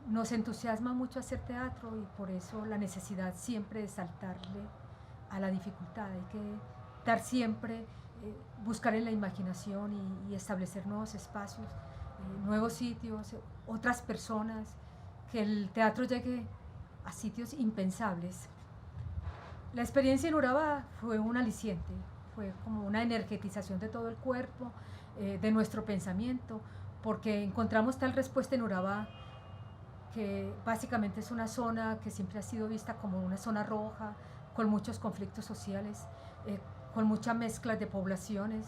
Nos entusiasma mucho hacer teatro y por eso la necesidad siempre de saltarle a la dificultad. Hay que dar siempre, buscar en la imaginación y establecer nuevos espacios, nuevos sitios, otras personas, que el teatro llegue a sitios impensables. La experiencia en Urabá fue un aliciente, fue como una energetización de todo el cuerpo, de nuestro pensamiento, porque encontramos tal respuesta en Urabá, que básicamente es una zona que siempre ha sido vista como una zona roja, con muchos conflictos sociales, con mucha mezcla de poblaciones.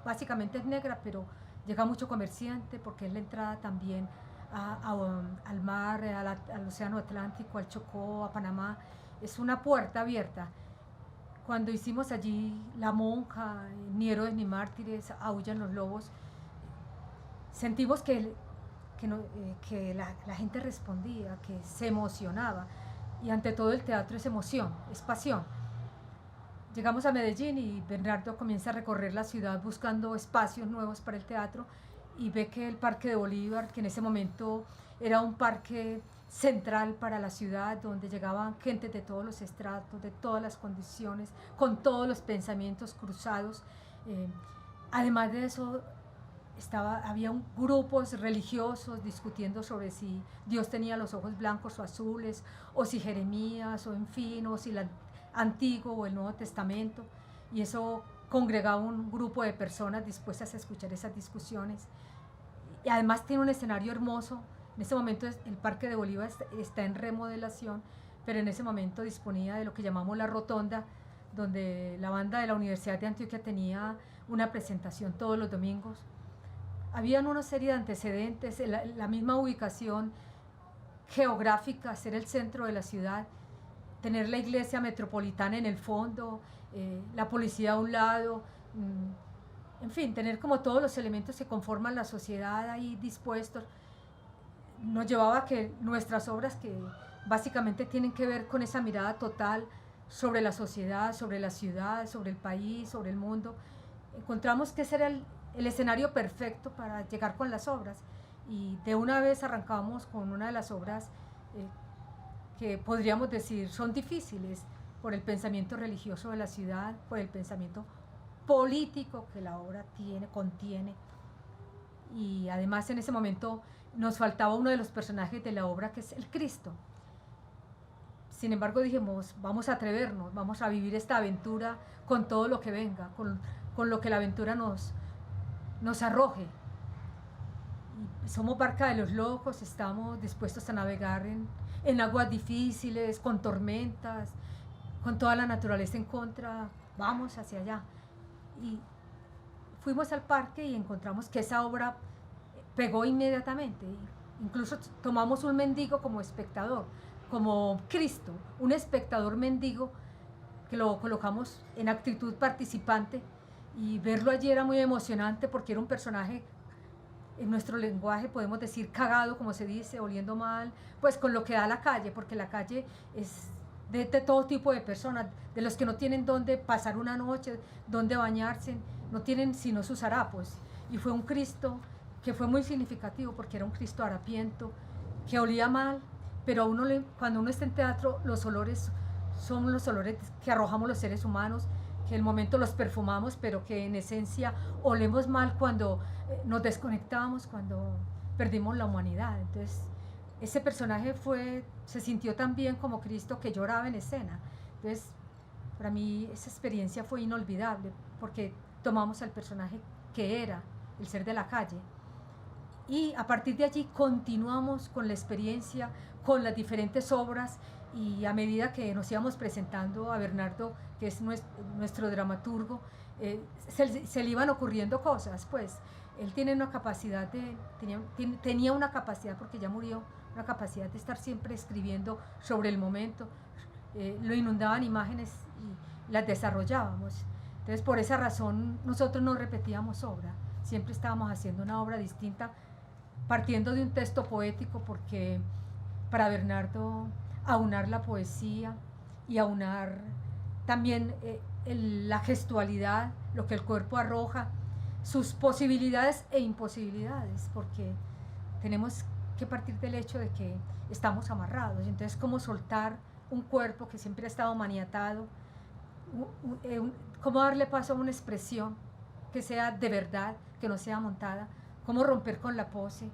Básicamente es negra, pero llega mucho comerciante porque es la entrada también al mar, al océano Atlántico, al Chocó, a Panamá. Es una puerta abierta. Cuando hicimos allí La Monja, Ni Héroes ni Mártires, Aúllan los lobos, sentimos que la gente respondía, que se emocionaba, y ante todo el teatro es emoción, es pasión. Llegamos a Medellín y Bernardo comienza a recorrer la ciudad buscando espacios nuevos para el teatro y ve que el Parque de Bolívar, que en ese momento era un parque central para la ciudad, donde llegaban gente de todos los estratos, de todas las condiciones, con todos los pensamientos cruzados. Además de eso, había grupos religiosos discutiendo sobre si Dios tenía los ojos blancos o azules, o si Jeremías, o en fin, o si el Antiguo o el Nuevo Testamento, y eso congregaba un grupo de personas dispuestas a escuchar esas discusiones. Y además tiene un escenario hermoso. En ese momento el Parque de Bolívar está en remodelación, pero en ese momento disponía de lo que llamamos la rotonda, donde la banda de la Universidad de Antioquia tenía una presentación todos los domingos. Habían una serie de antecedentes, la misma ubicación geográfica, ser el centro de la ciudad, tener la iglesia metropolitana en el fondo, la policía a un lado, en fin, tener como todos los elementos que conforman la sociedad ahí dispuestos, nos llevaba a que nuestras obras, que básicamente tienen que ver con esa mirada total sobre la sociedad, sobre la ciudad, sobre el país, sobre el mundo, encontramos que ese era el escenario perfecto para llegar con las obras. Y de una vez arrancamos con una de las obras que podríamos decir son difíciles por el pensamiento religioso de la ciudad, por el pensamiento político que la obra contiene. Y además en ese momento nos faltaba uno de los personajes de la obra, que es el Cristo. Sin embargo dijimos, vamos a atrevernos, vamos a vivir esta aventura con todo lo que venga, con lo que la aventura nos arroje. Y somos barca de los locos, estamos dispuestos a navegar en aguas difíciles, con tormentas, con toda la naturaleza en contra, vamos hacia allá. Y fuimos al parque y encontramos que esa obra pegó inmediatamente. Incluso tomamos un mendigo como espectador, como Cristo, un espectador mendigo, que lo colocamos en actitud participante, y verlo allí era muy emocionante porque era un personaje, en nuestro lenguaje podemos decir cagado, como se dice, oliendo mal, pues con lo que da la calle, porque la calle es de todo tipo de personas, de los que no tienen dónde pasar una noche, dónde bañarse, no tienen sino sus harapos. Y fue un Cristo que fue muy significativo porque era un Cristo harapiento, que olía mal, pero cuando uno está en teatro, los olores son los olores que arrojamos los seres humanos, que en el momento los perfumamos, pero que en esencia olemos mal cuando nos desconectamos, cuando perdimos la humanidad. Entonces, ese personaje se sintió tan bien como Cristo, que lloraba en escena. Entonces, para mí esa experiencia fue inolvidable, porque tomamos al personaje que era el ser de la calle. Y a partir de allí continuamos con la experiencia, con las diferentes obras, y a medida que nos íbamos presentando a Bernardo, que es nuestro dramaturgo, se le iban ocurriendo cosas. Pues él tiene una capacidad tenía una capacidad, porque ya murió, una capacidad de estar siempre escribiendo sobre el momento. Lo inundaban imágenes y las desarrollábamos. Entonces, por esa razón nosotros no repetíamos obra, siempre estábamos haciendo una obra distinta, partiendo de un texto poético, porque para Bernardo aunar la poesía y aunar también la gestualidad, lo que el cuerpo arroja, sus posibilidades e imposibilidades, porque tenemos que partir del hecho de que estamos amarrados. Entonces, ¿cómo soltar un cuerpo que siempre ha estado maniatado? ¿Cómo darle paso a una expresión que sea de verdad, que no sea montada? ¿Cómo romper con la pose?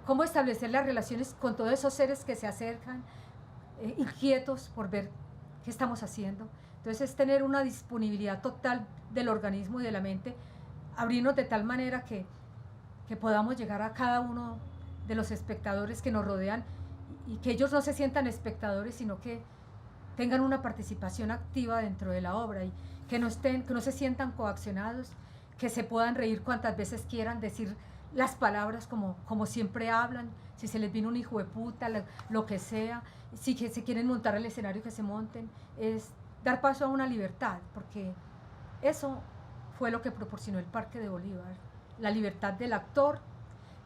¿Cómo establecer las relaciones con todos esos seres que se acercan, inquietos por ver qué estamos haciendo? Entonces, es tener una disponibilidad total del organismo y de la mente, abrirnos de tal manera que podamos llegar a cada uno de los espectadores que nos rodean, y que ellos no se sientan espectadores, sino que tengan una participación activa dentro de la obra, y que no se sientan coaccionados, que se puedan reír cuantas veces quieran, decir las palabras como siempre hablan, si se les vino un hijo de puta, lo que sea, si que se quieren montar el escenario, que se monten. Es dar paso a una libertad, porque eso fue lo que proporcionó el Parque de Bolívar, la libertad del actor,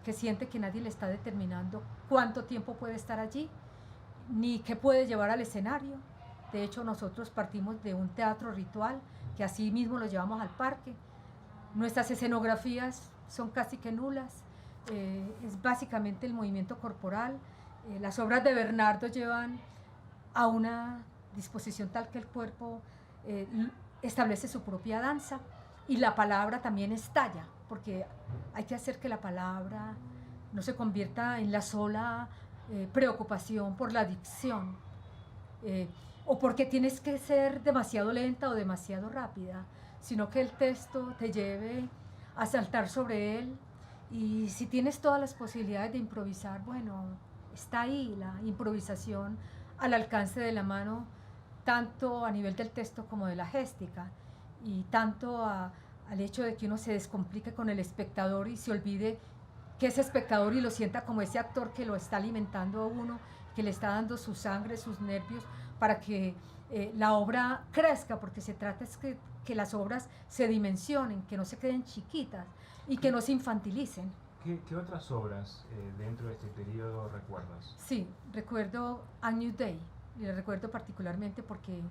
que siente que nadie le está determinando cuánto tiempo puede estar allí, ni qué puede llevar al escenario. De hecho, nosotros partimos de un teatro ritual, que así mismo lo llevamos al parque. Nuestras escenografías son casi que nulas, es básicamente el movimiento corporal. Las obras de Bernardo llevan a una disposición tal que el cuerpo establece su propia danza, y la palabra también estalla, porque hay que hacer que la palabra no se convierta en la sola preocupación por la dicción, o porque tienes que ser demasiado lenta o demasiado rápida, sino que el texto te lleve a saltar sobre él. Y si tienes todas las posibilidades de improvisar, bueno, está ahí la improvisación al alcance de la mano, tanto a nivel del texto como de la géstica, y tanto al hecho de que uno se descomplique con el espectador y se olvide que es espectador y lo sienta como ese actor que lo está alimentando a uno, que le está dando su sangre, sus nervios, para que la obra crezca, porque se trata es que las obras se dimensionen, que no se queden chiquitas y que no se infantilicen. ¿Qué otras obras dentro de este periodo recuerdas? Sí, recuerdo Agnus Dei, y lo recuerdo particularmente porque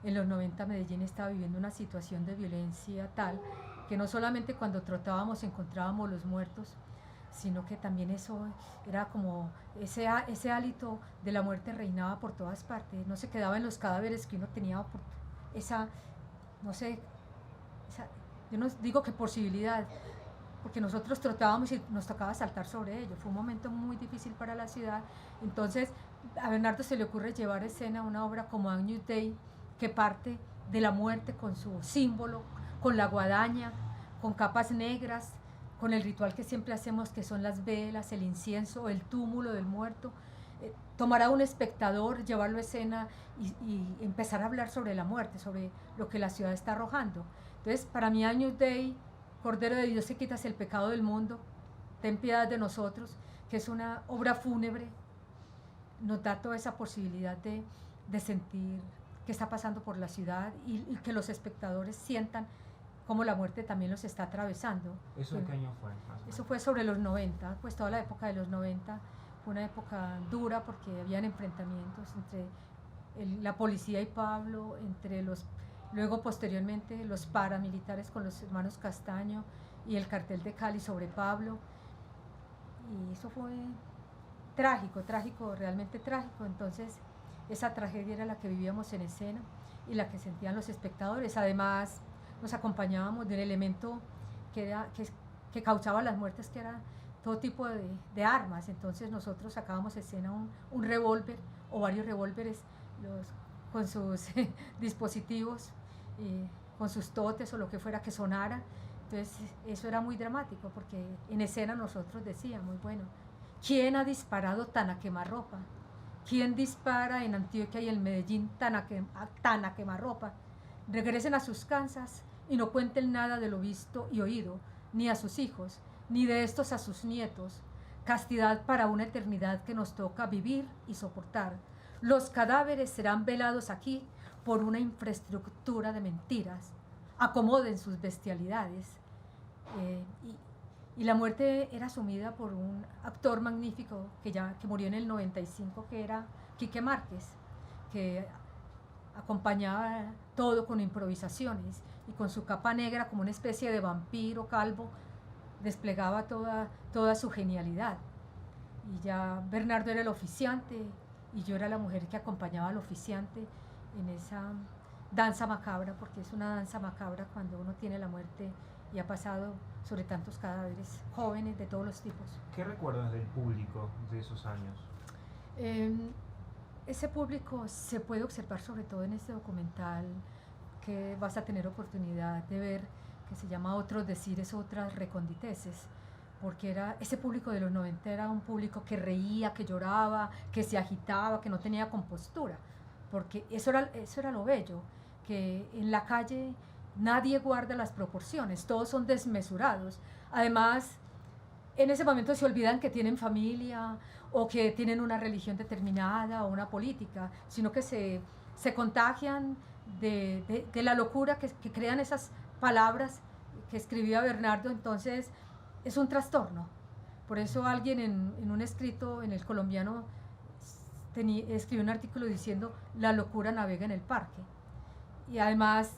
en los 90 Medellín estaba viviendo una situación de violencia tal que no solamente cuando trotábamos encontrábamos los muertos, sino que también eso era como ese hálito de la muerte reinaba por todas partes, no se quedaba en los cadáveres que uno tenía por no sé, yo no digo que posibilidad, porque nosotros trotábamos y nos tocaba saltar sobre ello, fue un momento muy difícil para la ciudad. Entonces a Bernardo se le ocurre llevar a escena una obra como Agnus Dei, que parte de la muerte con su símbolo, con la guadaña, con capas negras, con el ritual que siempre hacemos, que son las velas, el incienso, el túmulo del muerto. Tomar a un espectador, llevarlo a escena y empezar a hablar sobre la muerte, sobre lo que la ciudad está arrojando. Entonces, para mí, Agnus Dei, Cordero de Dios que quitas el pecado del mundo, ten piedad de nosotros, que es una obra fúnebre, nos da toda esa posibilidad de sentir qué está pasando por la ciudad y que los espectadores sientan cómo la muerte también los está atravesando. ¿Eso en qué año fue? Eso fue sobre los 90, pues toda la época de los 90 fue una época dura porque habían enfrentamientos entre la policía y Pablo, entre luego posteriormente los paramilitares con los hermanos Castaño y el cartel de Cali sobre Pablo, y eso fue trágico, realmente trágico. Entonces esa tragedia era la que vivíamos en escena y la que sentían los espectadores. Además nos acompañábamos de un elemento que causaba las muertes, que era todo tipo de armas. Entonces nosotros sacábamos a escena un revólver o varios revólveres con sus dispositivos, con sus totes o lo que fuera que sonara. Entonces eso era muy dramático porque en escena nosotros decíamos, bueno, ¿quién ha disparado tan a quemarropa? ¿Quién dispara en Antioquia y en Medellín tan a quemarropa? Regresen a sus casas y no cuenten nada de lo visto y oído, ni a sus hijos, ni de estos a sus nietos. Castidad para una eternidad que nos toca vivir y soportar. Los cadáveres serán velados aquí por una infraestructura de mentiras. Acomoden sus bestialidades. Y la muerte era asumida por un actor magnífico que murió en el 95, que era Quique Márquez, que acompañaba todo con improvisaciones y con su capa negra como una especie de vampiro calvo desplegaba toda su genialidad. Y ya Bernardo era el oficiante y yo era la mujer que acompañaba al oficiante en esa danza macabra, porque es una danza macabra cuando uno tiene la muerte y ha pasado sobre tantos cadáveres jóvenes de todos los tipos. ¿Qué recuerdas del público de esos años? Ese público se puede observar sobre todo en este documental que vas a tener oportunidad de ver, que se llama Otros Decires, Otras Reconditeces, porque ese público de los 90 era un público que reía, que lloraba, que se agitaba, que no tenía compostura, porque eso era lo bello, que en la calle nadie guarda las proporciones, todos son desmesurados. Además, en ese momento se olvidan que tienen familia o que tienen una religión determinada o una política, sino que se contagian de la locura que crean esas palabras que escribía Bernardo. Entonces es un trastorno. Por eso alguien en un escrito en El Colombiano escribió un artículo diciendo: la locura navega en el parque. Y además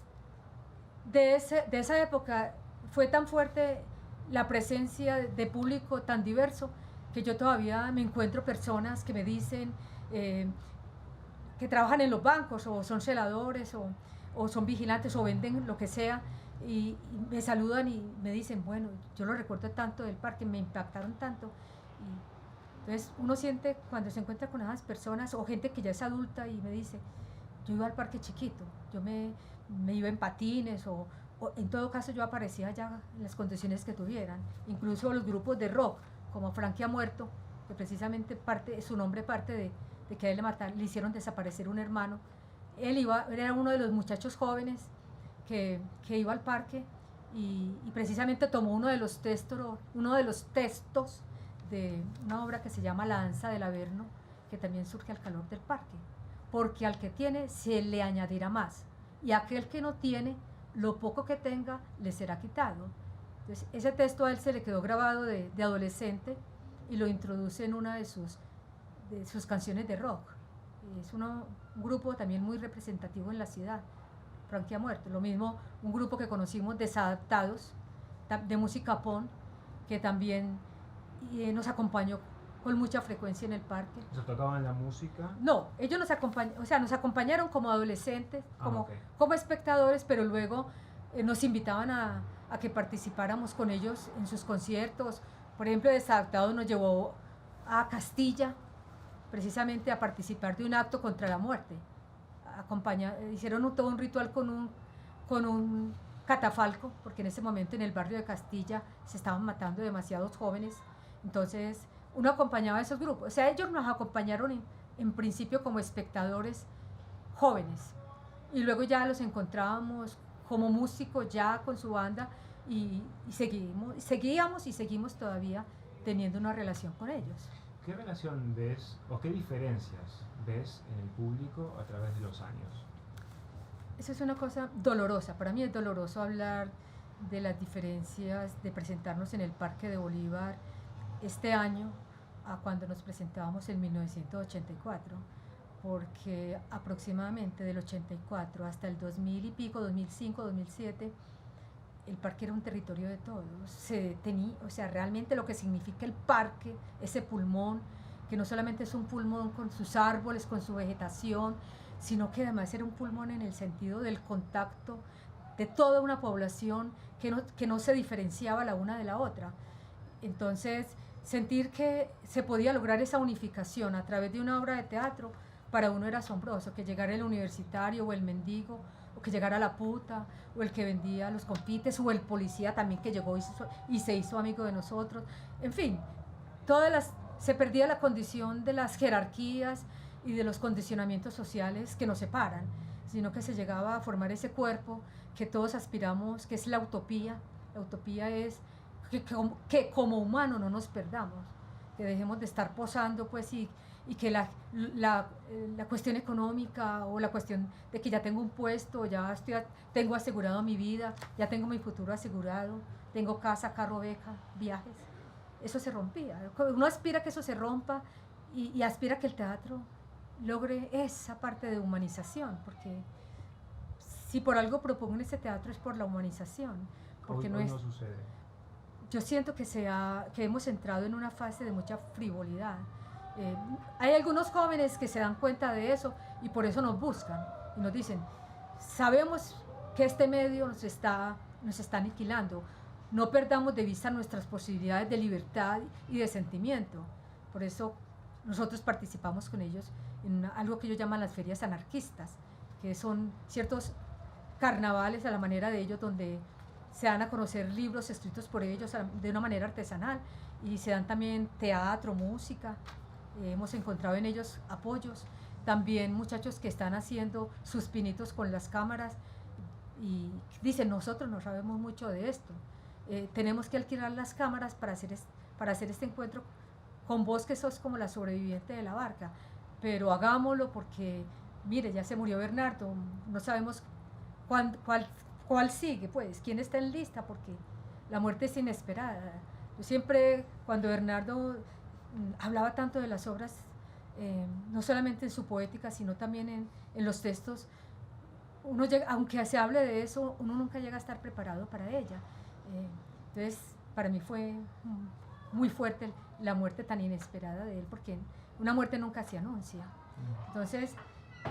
de esa época fue tan fuerte la presencia de público tan diverso que yo todavía me encuentro personas que me dicen que trabajan en los bancos o son celadores o son vigilantes o venden lo que sea, y me saludan y me dicen, bueno, yo lo recuerdo tanto del parque, me impactaron tanto. Y entonces uno siente cuando se encuentra con esas personas o gente que ya es adulta y me dice, yo iba al parque chiquito, yo me iba en patines o en todo caso yo aparecía allá en las condiciones que tuvieran. Incluso los grupos de rock como Frankie ha muerto, que precisamente su nombre parte de que a él le hicieron desaparecer un hermano. Él era uno de los muchachos jóvenes que iba al parque y precisamente tomó uno de los textos de una obra que se llama La danza del Averno, que también surge al calor del parque. porque al que tiene se le añadirá más, y aquel que no tiene, lo poco que tenga le será quitado. Entonces, ese texto a él se le quedó grabado de adolescente y lo introduce en una de sus canciones de rock. Es un grupo también muy representativo en la ciudad, Franquia Muerto. Lo mismo un grupo que conocimos, Desadaptados, de música punk, que también nos acompañó con mucha frecuencia en el parque. ¿Se tocaban la música? No, ellos nos acompañaron como adolescentes, como espectadores, pero luego nos invitaban a que participáramos con ellos en sus conciertos. Por ejemplo, Desadaptados nos llevó a Castilla, precisamente a participar de un acto contra la muerte. Hicieron todo un ritual con un catafalco, porque en ese momento en el barrio de Castilla se estaban matando demasiados jóvenes. Entonces uno acompañaba a esos grupos. O sea, ellos nos acompañaron en principio como espectadores jóvenes, y luego ya los encontrábamos como músicos ya con su banda, y seguíamos y seguimos todavía teniendo una relación con ellos. ¿Qué relación ves o qué diferencias ves en el público a través de los años? Eso es una cosa dolorosa. Para mí es doloroso hablar de las diferencias de presentarnos en el Parque de Bolívar este año a cuando nos presentábamos en 1984, porque aproximadamente del 84 hasta el 2000 y pico, 2005, 2007, el parque era un territorio de todos. Realmente lo que significa el parque, ese pulmón, que no solamente es un pulmón con sus árboles, con su vegetación, sino que además era un pulmón en el sentido del contacto de toda una población que no se diferenciaba la una de la otra. Entonces, sentir que se podía lograr esa unificación a través de una obra de teatro, para uno era asombroso. Que llegara el universitario o el mendigo, o que llegara la puta, o el que vendía los confites, o el policía también que llegó y se hizo amigo de nosotros. En fin, se perdía la condición de las jerarquías y de los condicionamientos sociales que nos separan, sino que se llegaba a formar ese cuerpo que todos aspiramos, que es la utopía. La utopía es que como humano no nos perdamos, que dejemos de estar posando, pues, y que la cuestión económica, o la cuestión de que ya tengo un puesto, tengo asegurado mi vida, ya tengo mi futuro asegurado, tengo casa, carro, beca, viajes, eso se rompía. Uno aspira a que eso se rompa, y aspira a que el teatro logre esa parte de humanización, porque si por algo propongo en ese teatro es por la humanización, porque hoy no sucede. Yo siento que hemos entrado en una fase de mucha frivolidad. Hay algunos jóvenes que se dan cuenta de eso y por eso nos buscan y nos dicen: sabemos que este medio nos está aniquilando, no perdamos de vista nuestras posibilidades de libertad y de sentimiento. Por eso nosotros participamos con ellos en algo que ellos llaman las ferias anarquistas, que son ciertos carnavales a la manera de ellos, donde se dan a conocer libros escritos por ellos de una manera artesanal, y se dan también teatro, música. Hemos encontrado en ellos apoyos, también muchachos que están haciendo sus pinitos con las cámaras y dicen: nosotros no sabemos mucho de esto, tenemos que alquilar las cámaras para hacer este encuentro con vos, que sos como la sobreviviente de la barca, pero hagámoslo porque, mire, ya se murió Bernardo, no sabemos cuál sigue, pues, quién está en lista, porque la muerte es inesperada. Yo siempre, cuando Bernardo hablaba tanto de las obras, no solamente en su poética, sino también en los textos, aunque se hable de eso, uno nunca llega a estar preparado para ella. Entonces, para mí fue muy fuerte la muerte tan inesperada de él, porque una muerte nunca se anuncia. Entonces,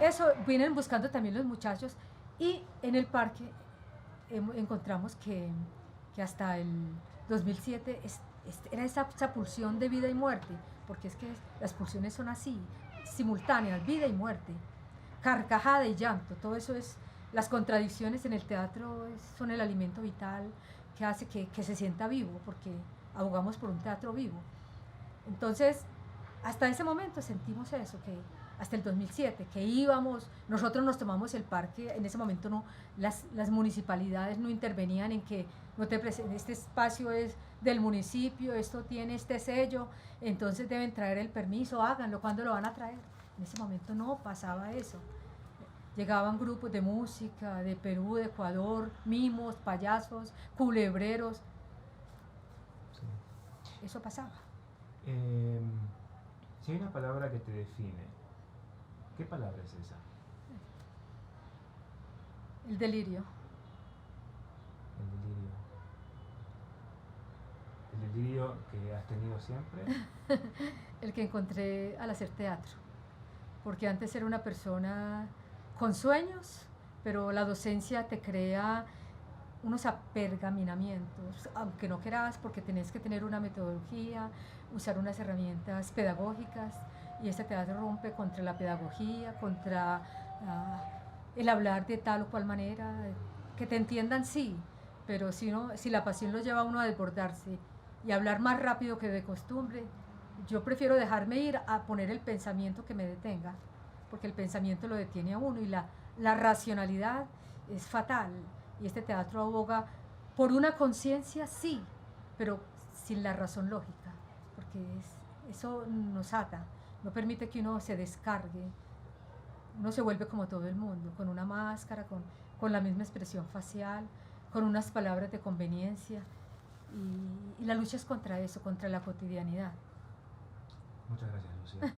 eso vienen buscando también los muchachos, y en el parque encontramos que hasta el 2007 era esa pulsión de vida y muerte, porque es que las pulsiones son así, simultáneas, vida y muerte, carcajada y llanto. Todo eso es, las contradicciones en el teatro son el alimento vital que hace que se sienta vivo, porque abogamos por un teatro vivo. Entonces, hasta ese momento sentimos eso, que hasta el 2007, que nosotros nos tomamos el parque. En ese momento las municipalidades no intervenían en que este espacio es del municipio, esto tiene este sello, entonces deben traer el permiso, háganlo, ¿cuándo lo van a traer? En ese momento no pasaba eso. Llegaban grupos de música de Perú, de Ecuador, mimos, payasos, culebreros. Sí. Eso pasaba. Si hay una palabra que te define, ¿qué palabra es esa? El delirio. El delirio. ¿El delirio que has tenido siempre? El que encontré al hacer teatro. Porque antes era una persona con sueños, pero la docencia te crea unos apergaminamientos, aunque no quieras, porque tenés que tener una metodología, usar unas herramientas pedagógicas, y este teatro rompe contra la pedagogía, contra el hablar de tal o cual manera, que te entiendan sí, pero si la pasión lo lleva a uno a desbordarse y hablar más rápido que de costumbre, yo prefiero dejarme ir a poner el pensamiento que me detenga, porque el pensamiento lo detiene a uno y la racionalidad es fatal. Y este teatro aboga por una conciencia, sí, pero sin la razón lógica, porque eso nos ata, no permite que uno se descargue, uno se vuelve como todo el mundo, con una máscara, con la misma expresión facial, con unas palabras de conveniencia, y la lucha es contra eso, contra la cotidianidad. Muchas gracias, Lucía.